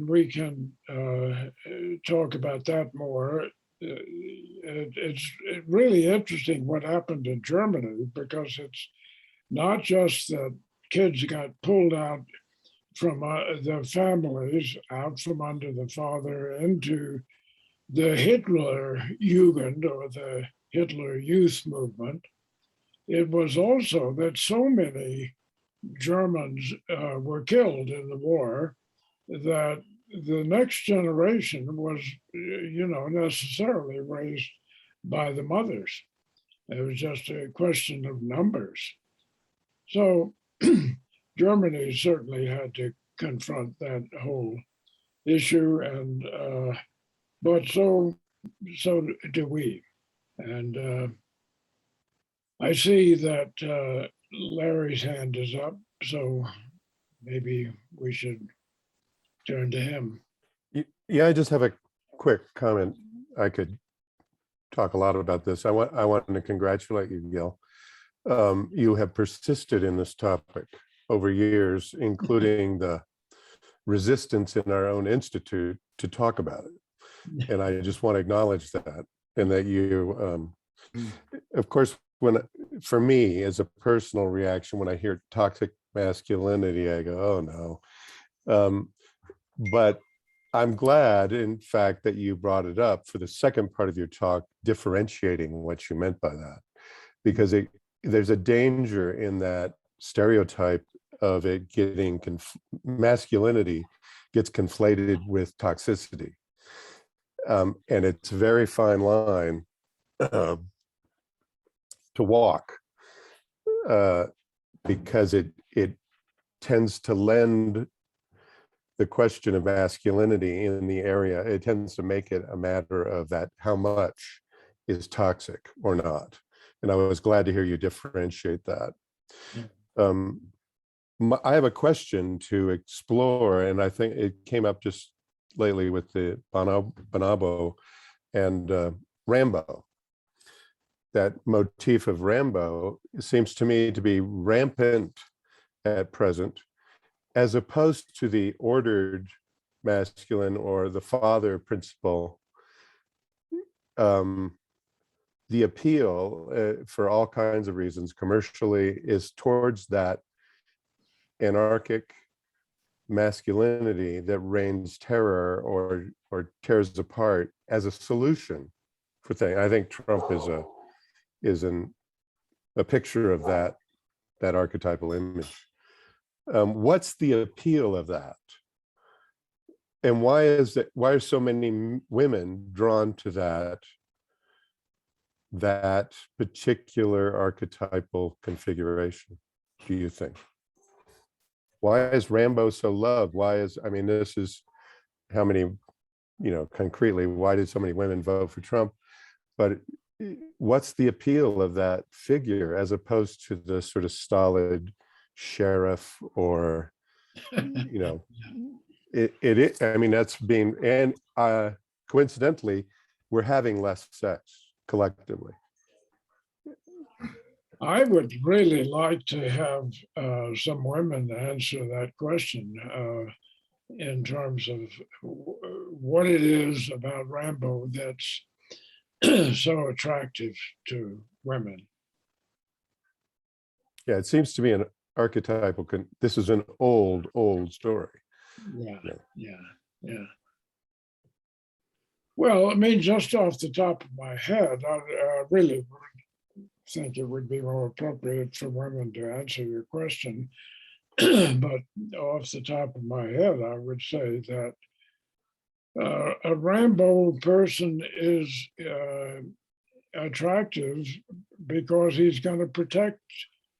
we can talk about that more. It's really interesting what happened in Germany, because it's not just that kids got pulled out from their families, out from under the father, into the Hitler Jugend, or the Hitler Youth Movement. It was also that so many Germans were killed in the war that the next generation was, necessarily raised by the mothers. It was just a question of numbers. So Germany certainly had to confront that whole issue, and but so do we. And I see that Larry's hand is up, so maybe we should turn to him. Yeah, I just have a quick comment. I could talk a lot about this. I want to congratulate you, Guil. You have persisted in this topic over years, including the resistance in our own institute to talk about it. And I just want to acknowledge that, and that you, of course, for me, as a personal reaction, when I hear toxic masculinity, I go, oh no. But I'm glad, in fact, that you brought it up for the second part of your talk, differentiating what you meant by that, because there's a danger in that stereotype of it getting, masculinity gets conflated with toxicity. And it's a very fine line to walk, because it tends to lend the question of masculinity in the area, it tends to make it a matter of that, how much is toxic or not. And I was glad to hear you differentiate that. I have a question to explore, and I think it came up just lately with the Bonobo and Rambo. That motif of Rambo seems to me to be rampant at present, as opposed to the ordered masculine or the father principle. The appeal, for all kinds of reasons, commercially, is towards that anarchic masculinity that reigns terror or tears apart as a solution for things. I think Trump is a picture of that that archetypal image. What's the appeal of that? And why are so many women drawn to that particular archetypal configuration, do you think? Why is Rambo so loved? I mean, this is how many, concretely, why did so many women vote for Trump? But what's the appeal of that figure as opposed to the sort of stolid sheriff or, I mean, that's being, and coincidentally, we're having less sex collectively. I would really like to have some women answer that question in terms of what it is about Rambo that's so attractive to women. Yeah, it seems to be an archetypal, this is an old story. Yeah. Well, I mean, just off the top of my head, I really think it would be more appropriate for women to answer your question. But off the top of my head, I would say that a Rambo person is attractive because he's going to protect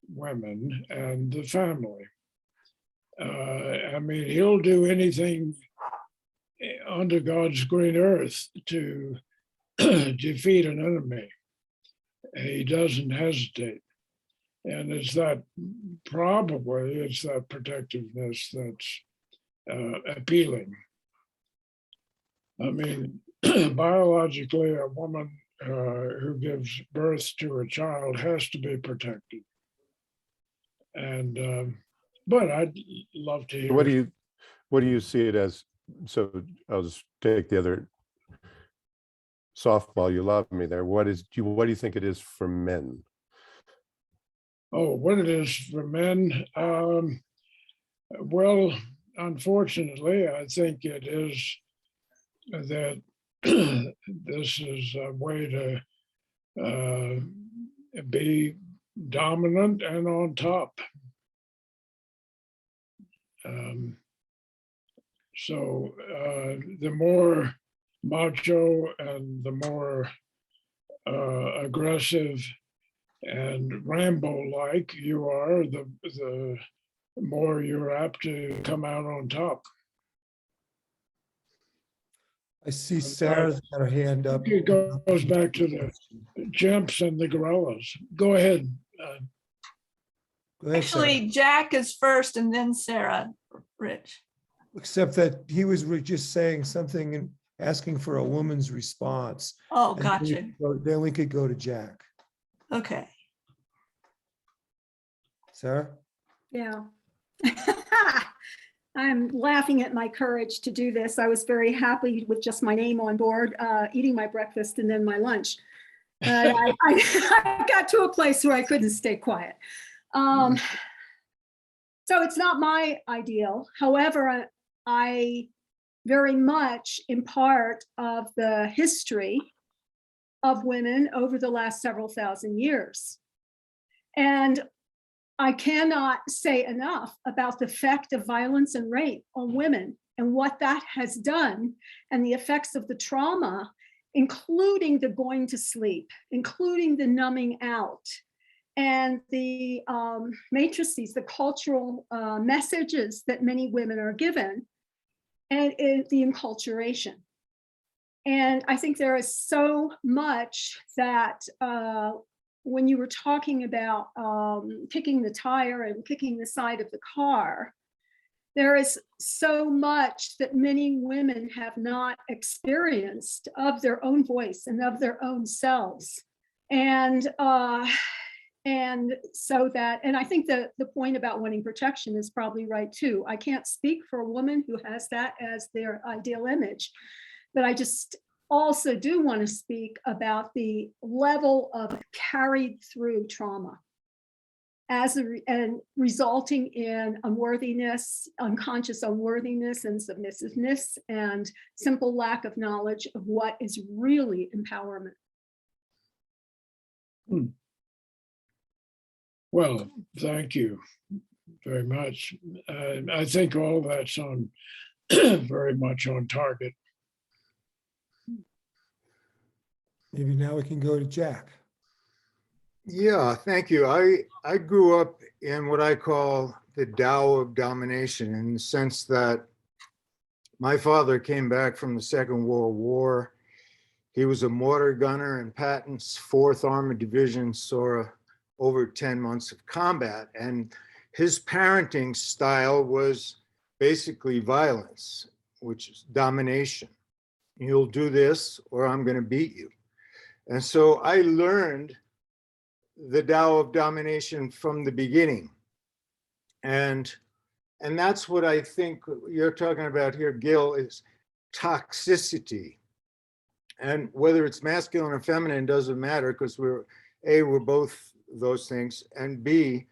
women and the family. I mean, he'll do anything under God's green earth to defeat an enemy. He doesn't hesitate. And it's that protectiveness that's appealing. I mean, biologically, a woman who gives birth to a child has to be protected. And but I'd love to hear. What do you see it as? So I'll just take the other softball. You love me there. What do you think it is for men? Oh, what it is for men? Well, unfortunately, I think it is that this is a way to be dominant and on top. So the more macho and the more aggressive and Rambo-like you are, the more you're apt to come out on top. I see Sarah's got her hand up. It goes back to the chimps and the gorillas. Go ahead. Go ahead, Sarah. Actually, Jack is first and then Sarah, Rich. Except that he was just saying something and asking for a woman's response. Oh, And gotcha. then we could go to Jack. Okay. Sarah? Yeah. I'm laughing at my courage to do this. I was very happy with just my name on board, eating my breakfast and then my lunch. I got to a place where I couldn't stay quiet. So it's not my ideal. However, I very much am part of the history of women over the last several thousand years. And I cannot say enough about the effect of violence and rape on women and what that has done and the effects of the trauma, including the going to sleep, including the numbing out, and the matrices, the cultural messages that many women are given, and the enculturation. And I think there is so much that when you were talking about kicking the tire and kicking the side of the car, there is so much that many women have not experienced of their own voice and of their own selves. And so that, and I think the point about wanting protection is probably right too. I can't speak for a woman who has that as their ideal image, but I just also do want to speak about the level of carried through trauma and resulting in unworthiness, unconscious unworthiness and submissiveness, and simple lack of knowledge of what is really empowerment. Well, thank you very much. I think all that's on very much on target. Maybe now we can go to Jack. Yeah, thank you. I grew up in what I call the Tao of domination, in the sense that my father came back from the Second World War. He was a mortar gunner in Patton's 4th Armored Division, saw over 10 months of combat. And his parenting style was basically violence, which is domination. You'll do this or I'm going to beat you. And so I learned the Tao of domination from the beginning. And that's what I think you're talking about here, Guil, is toxicity. And whether it's masculine or feminine doesn't matter, because we're both those things. And B,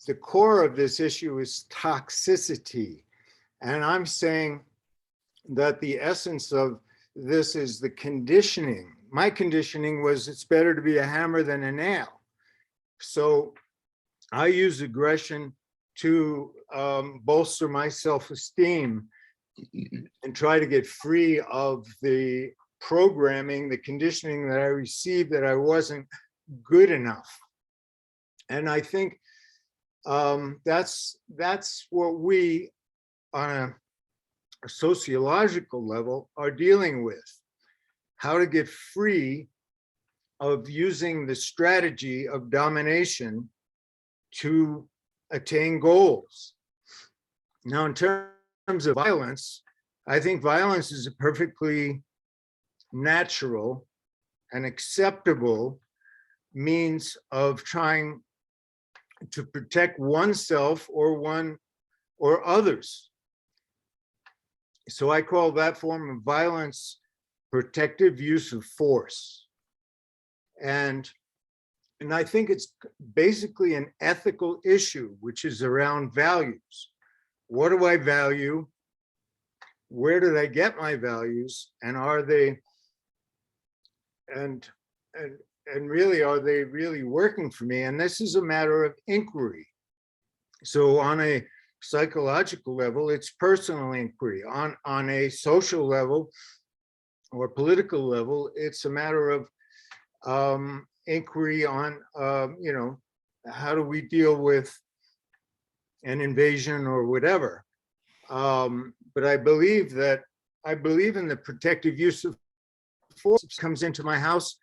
the core of this issue is toxicity. And I'm saying that the essence of this is the conditioning. My conditioning was it's better to be a hammer than a nail. So I use aggression to bolster my self-esteem and try to get free of the programming, the conditioning that I received that I wasn't good enough. And I think that's what we, on a sociological level, are dealing with. How to get free of using the strategy of domination to attain goals. Now, in terms of violence, I think violence is a perfectly natural and acceptable means of trying to protect oneself or others. So I call that form of violence protective use of force. And I think it's basically an ethical issue, which is around values. What do I value? Where did I get my values? And are they, and really, are they really working for me? And this is a matter of inquiry. So on a psychological level, it's personal inquiry. On a social level or political level, it's a matter of inquiry on, how do we deal with an invasion or whatever. But I believe in the protective use of force. If comes into my house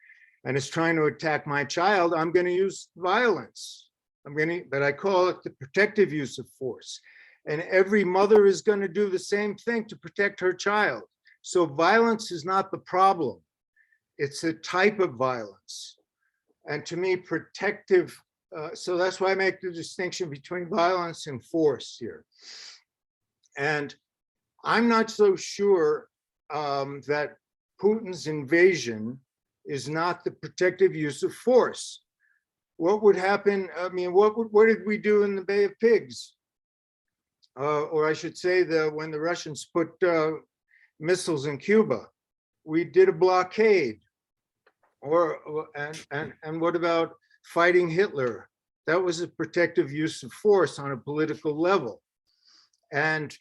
and is trying to attack my child, I'm going to use violence. But I call it the protective use of force. And every mother is going to do the same thing to protect her child. So violence is not the problem. It's a type of violence. And to me, protective, so that's why I make the distinction between violence and force here. And I'm not so sure that Putin's invasion is not the protective use of force. What would happen? I mean, what did we do in the Bay of Pigs? Or I should say, when the Russians put missiles in Cuba, we did a blockade. And what about fighting Hitler? That was a protective use of force on a political level. And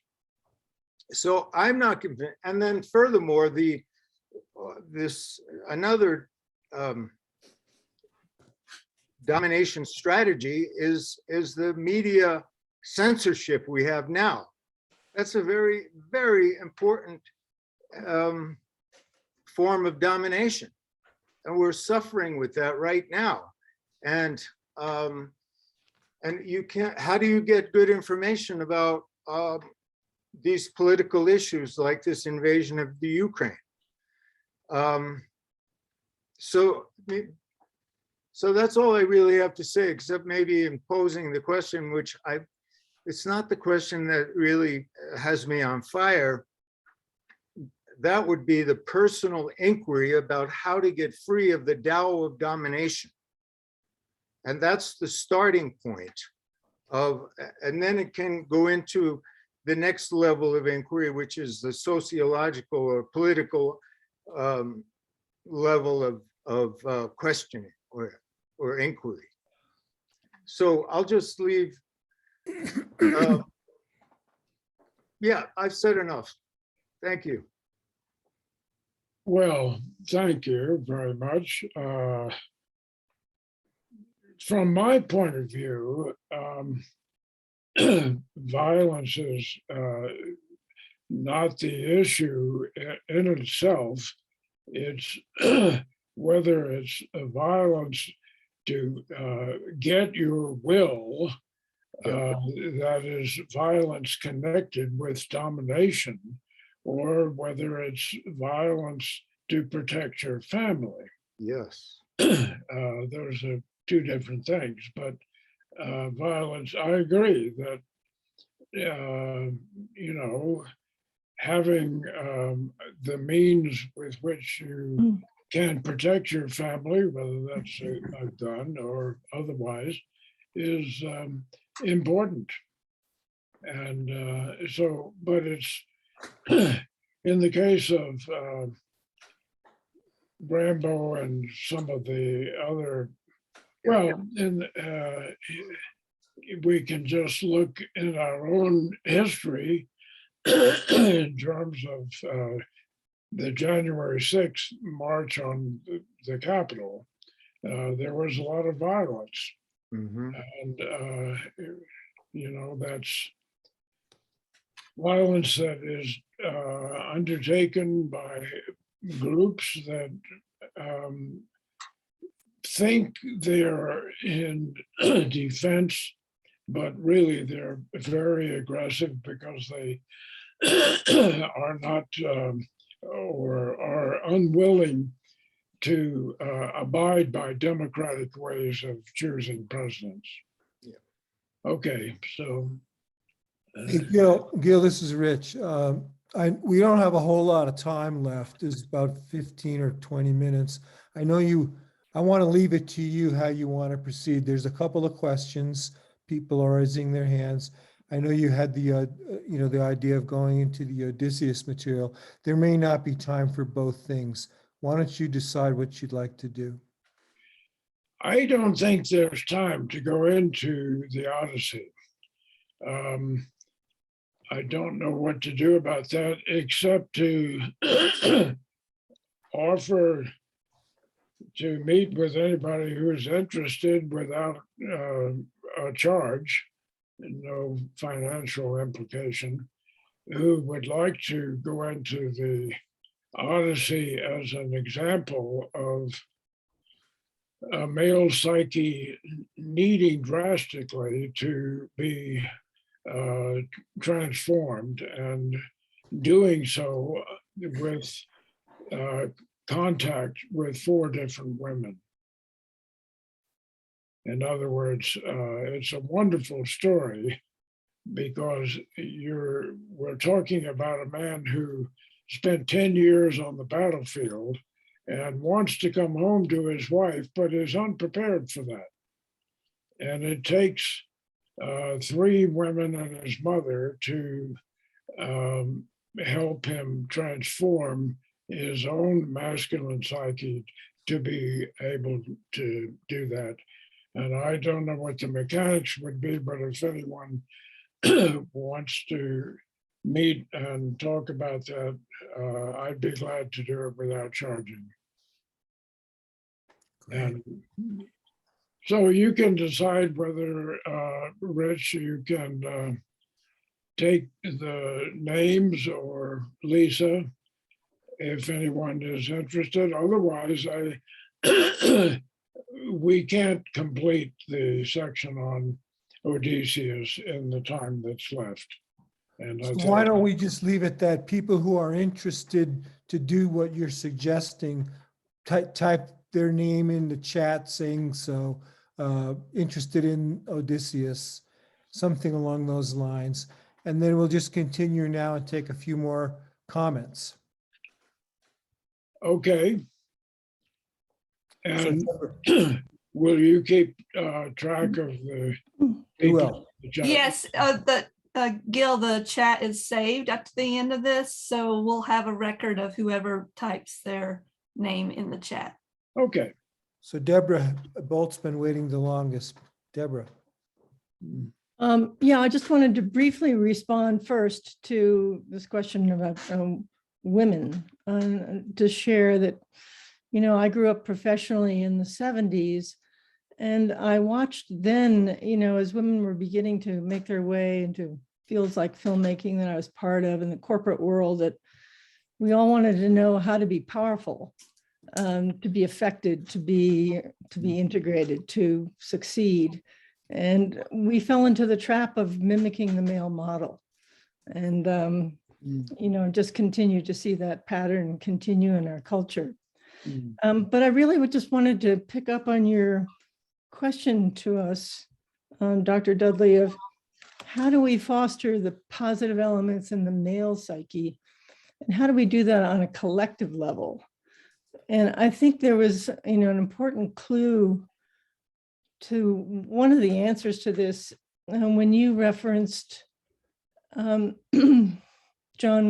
so I'm not convinced. And then furthermore, another domination strategy is the media censorship we have now. That's a very, very important form of domination. And we're suffering with that right now. And you can't, how do you get good information about these political issues like this invasion of the Ukraine? So that's all I really have to say, except maybe in posing the question, which it's not the question that really has me on fire. That would be the personal inquiry about how to get free of the Tao of domination. And that's the starting point and then it can go into the next level of inquiry, which is the sociological or political level of questioning or inquiry. So I'll just leave. Yeah, I've said enough. Thank you. Well, thank you very much. From my point of view, violence is not the issue in itself. It's whether it's a violence to get your will, that is violence connected with domination, or whether it's violence to protect your family. Yes. Those are two different things, but violence, I agree that, you know, having the means with which you can protect your family, whether that's a gun or otherwise, is important. And so, but it's in the case of Rambo and some of the other, well, we can just look in our own history in terms of the January 6th march on the Capitol. There was a lot of violence. Mhm. And, you know, that's violence that is undertaken by groups that think they're in defense, but really they're very aggressive because they are not or are unwilling to abide by democratic ways of choosing presidents. Yeah. Okay, so. Hey, Gil, this is Rich. We don't have a whole lot of time left. There's about 15 or 20 minutes. I know I want to leave it to you how you want to proceed. There's a couple of questions. People are raising their hands. I know you had the idea of going into the Odysseus material. There may not be time for both things. Why don't you decide what you'd like to do? I don't think there's time to go into the Odyssey. I don't know what to do about that except to offer to meet with anybody who is interested without a charge, no financial implication, who would like to go into the Odyssey as an example of a male psyche needing drastically to be transformed, and doing so with contact with 4 different women. In other words, it's a wonderful story because we're talking about a man who spent 10 years on the battlefield and wants to come home to his wife, but is unprepared for that. And it takes 3 women and his mother to help him transform his own masculine psyche to be able to do that. And I don't know what the mechanics would be, but if anyone wants to meet and talk about that, I'd be glad to do it without charging. And so you can decide whether, Rich, you can take the names, or Lisa, if anyone is interested. Otherwise, we can't complete the section on Odysseus in the time that's left. And So why don't we just leave it that people who are interested to do what you're suggesting, type their name in the chat saying so, interested in Odysseus, something along those lines. And then we'll just continue now and take a few more comments. Okay. And will you keep track of the? We will. Yes, Gil, the chat is saved up to the end of this, so we'll have a record of whoever types their name in the chat. Okay. So Deborah Bolt's been waiting the longest. Deborah. Yeah, I just wanted to briefly respond first to this question about women, to share that, I grew up professionally in the 70s, and I watched then, as women were beginning to make their way into fields like filmmaking that I was part of in the corporate world, that we all wanted to know how to be powerful, to be affected, to be integrated, to succeed. And we fell into the trap of mimicking the male model. And, just continue to see that pattern continue in our culture. But I really would just wanted to pick up on your question to us, Dr. Dudley, of how do we foster the positive elements in the male psyche? And how do we do that on a collective level? And I think there was, an important clue to one of the answers to this when you referenced John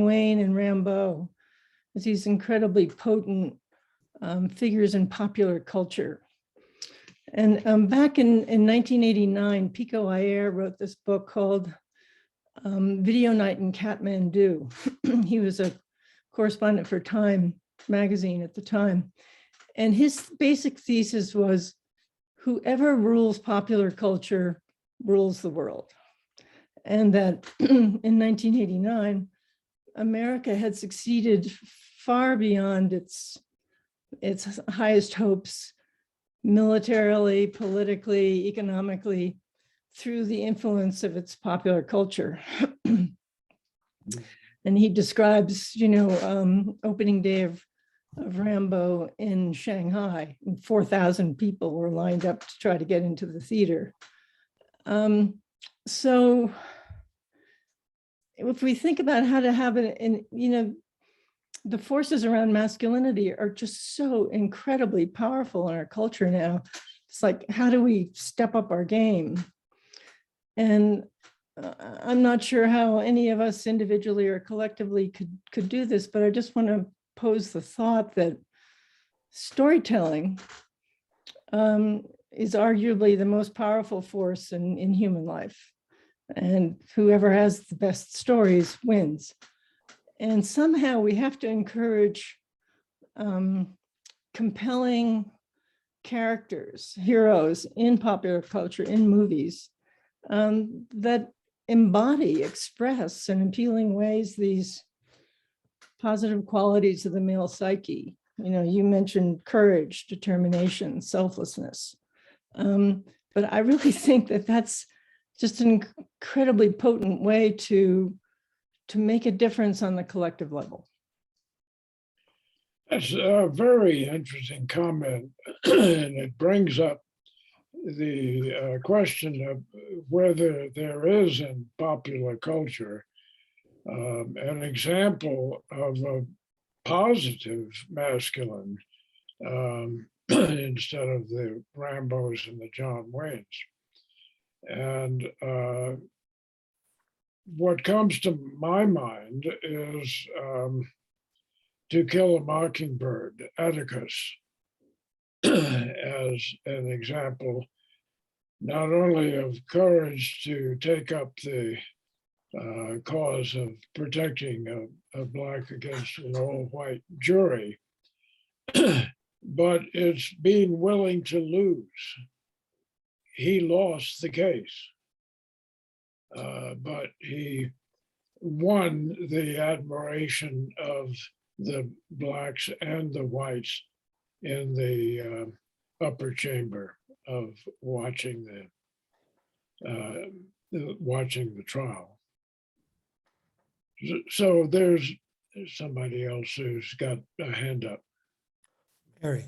Wayne and Rimbaud as these incredibly potent figures in popular culture. And back in 1989, Pico Iyer wrote this book called Video Night in Kathmandu. He was a correspondent for Time magazine at the time. And his basic thesis was, whoever rules popular culture rules the world. And that in 1989, America had succeeded far beyond its highest hopes, militarily, politically, economically, through the influence of its popular culture. And he describes, opening day of Rambo in Shanghai, and 4,000 people were lined up to try to get into the theater. So if we think about how to have it, and the forces around masculinity are just so incredibly powerful in our culture now. It's like, how do we step up our game? And I'm not sure how any of us individually or collectively could do this, but I just want to pose the thought that storytelling is arguably the most powerful force in human life. And whoever has the best stories wins. And somehow we have to encourage compelling characters, heroes in popular culture, in movies, that embody, express in appealing ways these positive qualities of the male psyche. You mentioned courage, determination, selflessness. But I really think that that's just an incredibly potent way to make a difference on the collective level. That's a very interesting comment, and it brings up the question of whether there is in popular culture an example of a positive masculine instead of the Rambos and the John Waynes. And what comes to my mind is To Kill a Mockingbird, Atticus, as an example, not only of courage to take up the cause of protecting a Black against an all-white jury, but it's being willing to lose. He lost the case, but he won the admiration of the Blacks and the whites in the upper chamber of watching the trial. So there's somebody else who's got a hand up. Mary.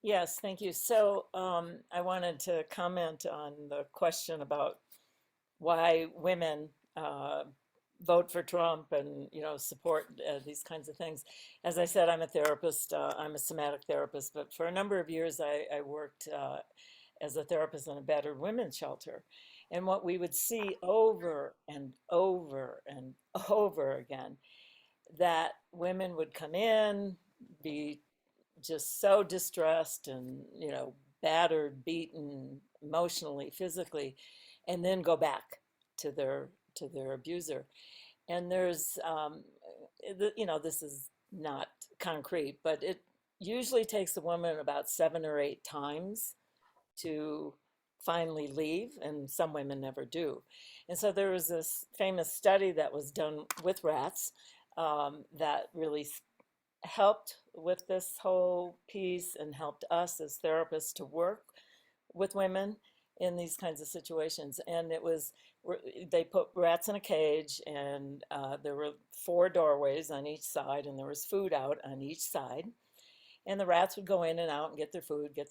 Yes, thank you. So I wanted to comment on the question about why women vote for Trump and support these kinds of things. As I said, I'm a therapist. I'm a somatic therapist, but for a number of years I worked as a therapist in a battered women's shelter. And what we would see over and over and over again, that women would come in, be just so distressed and battered, beaten, emotionally, physically, and then go back to their abuser. And there's, this is not concrete, but it usually takes a woman about 7 or 8 times to finally leave, and some women never do. And so there was this famous study that was done with rats that really helped with this whole piece and helped us as therapists to work with women in these kinds of situations. And it was, they put rats in a cage, and there were 4 doorways on each side, and there was food out on each side. And the rats would go in and out and get their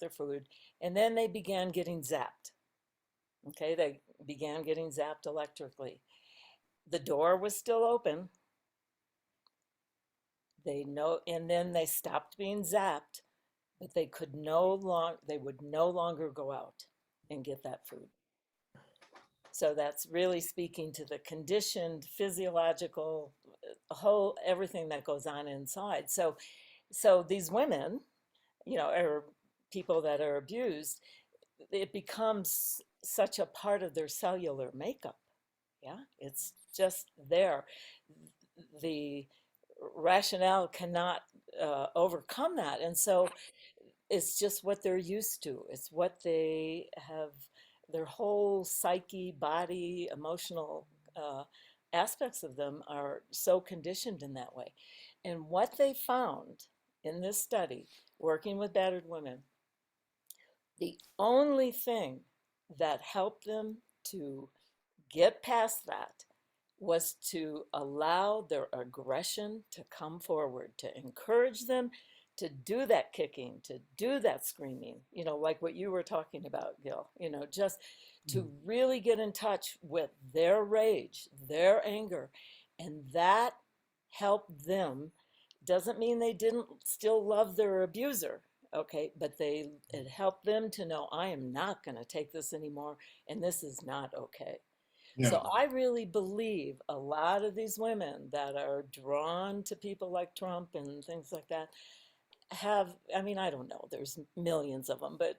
food. And then they began getting zapped. Okay, they began getting zapped electrically. The door was still open. And then they stopped being zapped, but they would no longer go out and get that food. So that's really speaking to the conditioned physiological everything that goes on inside. So these women, or people that are abused, it becomes such a part of their cellular makeup. Yeah, it's just there. The rationale cannot overcome that. And so it's just what they're used to. It's what they have, their whole psyche, body, emotional aspects of them are so conditioned in that way. And what they found in this study, working with battered women, the only thing that helped them to get past that was to allow their aggression to come forward, to encourage them to do that kicking, to do that screaming, like what you were talking about, Guil, just to really get in touch with their rage, their anger. And that helped them. Doesn't mean they didn't still love their abuser, okay, but it helped them to know, I am not going to take this anymore, and this is not okay. Yeah. So I really believe a lot of these women that are drawn to people like Trump and things like that have, I don't know, there's millions of them, but,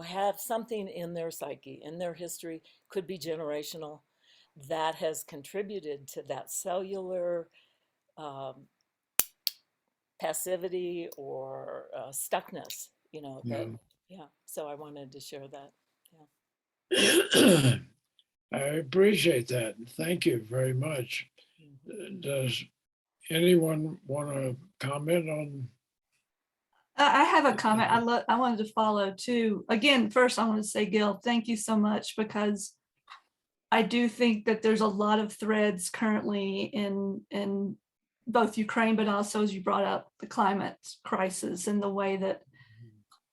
have something in their psyche, in their history, could be generational, that has contributed to that cellular passivity or stuckness, so I wanted to share that. Yeah. I appreciate that. Thank you very much. Does anyone want to comment on? I have a comment. I wanted to follow too. Again, first I want to say, Guil, thank you so much, because I do think that there's a lot of threads currently in both Ukraine, but also, as you brought up, the climate crisis and the way that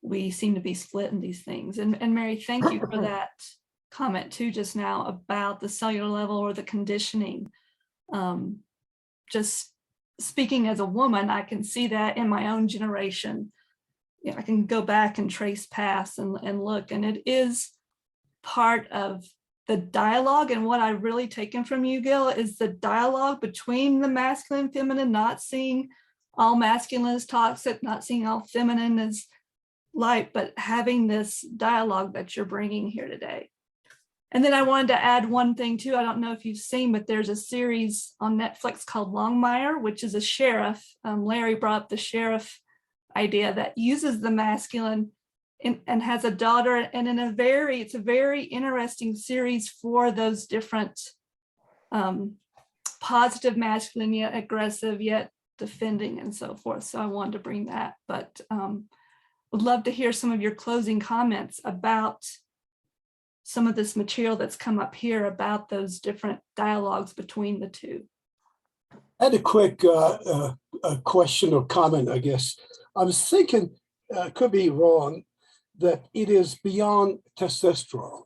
we seem to be split in these things. And Mary, thank you for that comment too just now about the cellular level or the conditioning. Just speaking as a woman, I can see that in my own generation. I can go back and trace past and look, and it is part of the dialogue. And what I've really taken from you, Guil, is the dialogue between the masculine and feminine, not seeing all masculine as toxic, not seeing all feminine as light, but having this dialogue that you're bringing here today. And then I wanted to add one thing too. I don't know if you've seen, but there's a series on Netflix called Longmire, which is a sheriff. Larry brought up the sheriff idea that uses the masculine and has a daughter. And it's a very interesting series for those different positive masculine, yet aggressive, yet defending, and so forth. So I wanted to bring that, but would love to hear some of your closing comments about some of this material that's come up here about those different dialogues between the two. I had a quick question or comment, I guess. I was thinking, could be wrong, that it is beyond testosterone.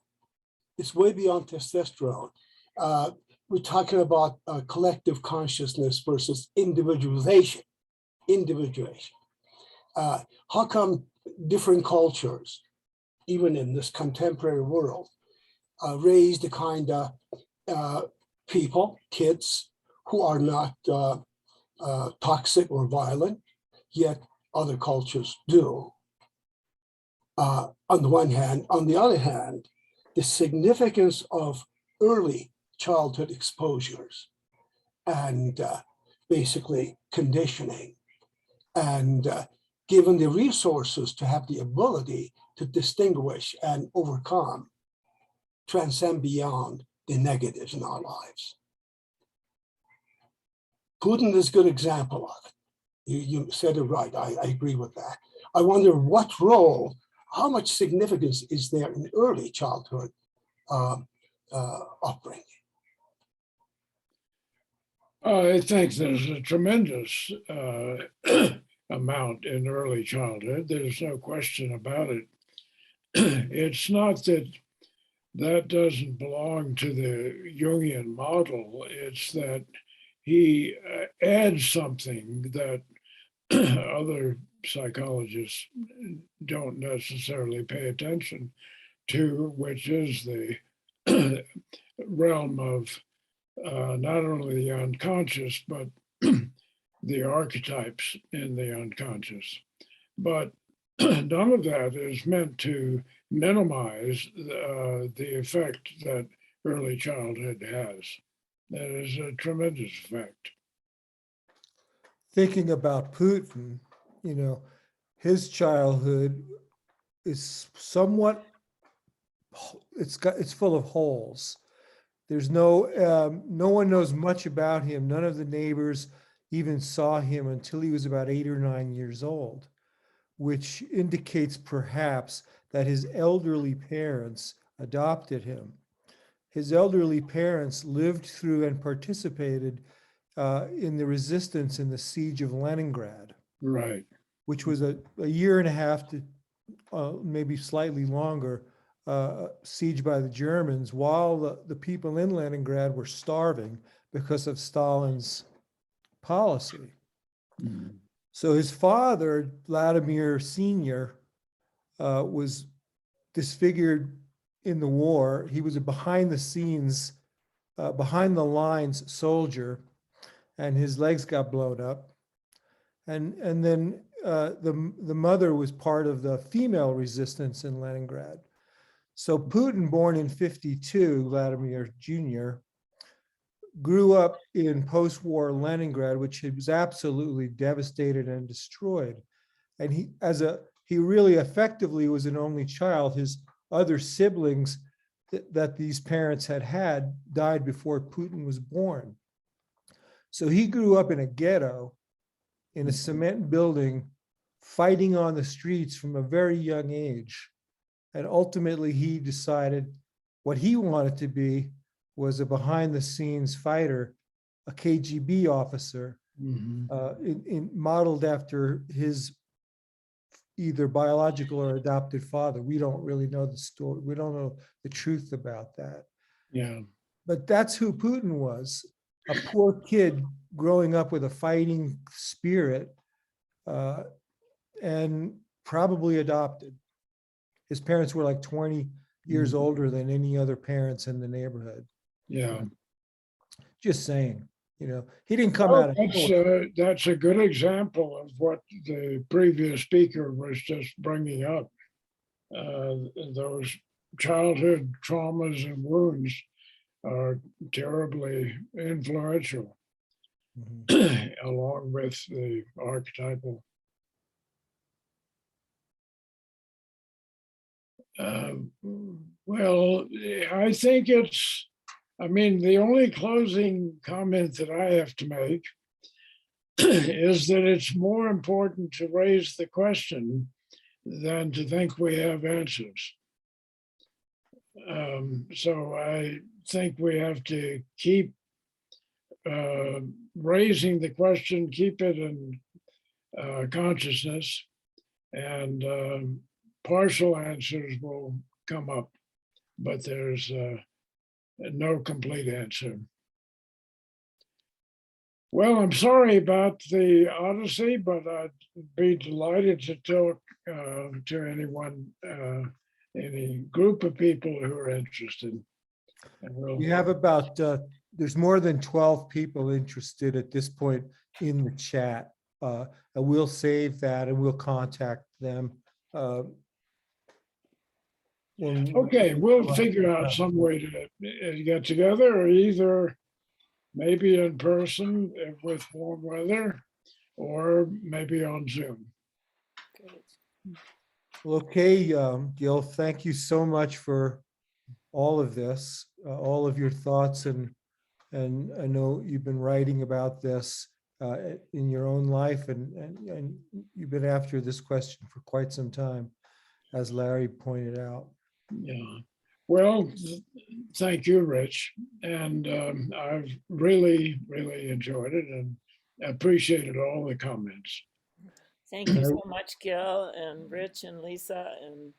It's way beyond testosterone. We're talking about collective consciousness versus individuation. How come different cultures, even in this contemporary world, raise the kind of people, kids, who are not toxic or violent, yet other cultures do? on the one hand. On the other hand, the significance of early childhood exposures and basically conditioning, and given the resources to have the ability to distinguish and overcome, transcend beyond the negatives in our lives. Putin is a good example of it. You said it right. I agree with that. I wonder what role, how much significance is there in early childhood upbringing? I think there's a tremendous amount in early childhood. There's no question about it. It's not that that doesn't belong to the Jungian model. It's that he adds something that other psychologists don't necessarily pay attention to, which is the realm of not only the unconscious, but the archetypes in the unconscious. But none of that is meant to minimize the effect that early childhood has. That is a tremendous effect. Thinking about Putin, his childhood is somewhat, it's full of holes. There's no one knows much about him. None of the neighbors even saw him until he was about 8 or 9 years old, which indicates perhaps that his elderly parents adopted him. His elderly parents lived through and participated in the resistance in the siege of Leningrad, right? Which was a year and a half to maybe slightly longer siege by the Germans, while the people in Leningrad were starving because of Stalin's policy. Mm. So his father, Vladimir Sr., was disfigured in the war. He was a behind the scenes, behind the lines soldier, and his legs got blown up. And then the mother was part of the female resistance in Leningrad. So Putin, born in 52, Vladimir Jr., grew up in post-war Leningrad, which was absolutely devastated and destroyed. And he really effectively was an only child. His other siblings that these parents had died before Putin was born. So he grew up in a ghetto, in a cement building, fighting on the streets from a very young age. And ultimately he decided what he wanted to be was a behind the scenes fighter, a KGB officer, modeled after his either biological or adopted father. We don't really know the story. We don't know the truth about that. Yeah. But that's who Putin was, a poor kid growing up with a fighting spirit and probably adopted. His parents were like 20 years older than any other parents in the neighborhood. Yeah. Just saying, he didn't come out of that's a good example of what the previous speaker was just bringing up. Those childhood traumas and wounds are terribly influential, along with the archetypal. Well, I think the only closing comment that I have to make is that it's more important to raise the question than to think we have answers. So I think we have to keep raising the question, keep it in consciousness, and partial answers will come up, but there's no complete answer. Well, I'm sorry about the Odyssey, but I'd be delighted to talk to anyone, any group of people who are interested. We have about, there's more than 12 people interested at this point in the chat. And we'll save that and we'll contact them Okay, we'll figure out some way to get together, or either maybe in person with warm weather, or maybe on Zoom. Well, okay, Gil, thank you so much for all of this, all of your thoughts, and I know you've been writing about this in your own life, and you've been after this question for quite some time, as Larry pointed out. Yeah. Well, thank you, Rich. And I've really, really enjoyed it and appreciated all the comments. Thank you so much, Gil and Rich and Lisa, and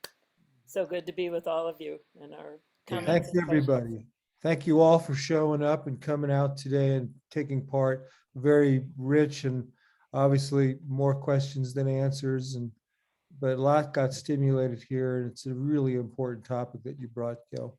so good to be with all of you and our comments. Thank and you, questions. everybody. Thank you all for showing up and coming out today and taking part. Very rich and obviously more questions than answers, but a lot got stimulated here, and it's a really important topic that you brought, Gil.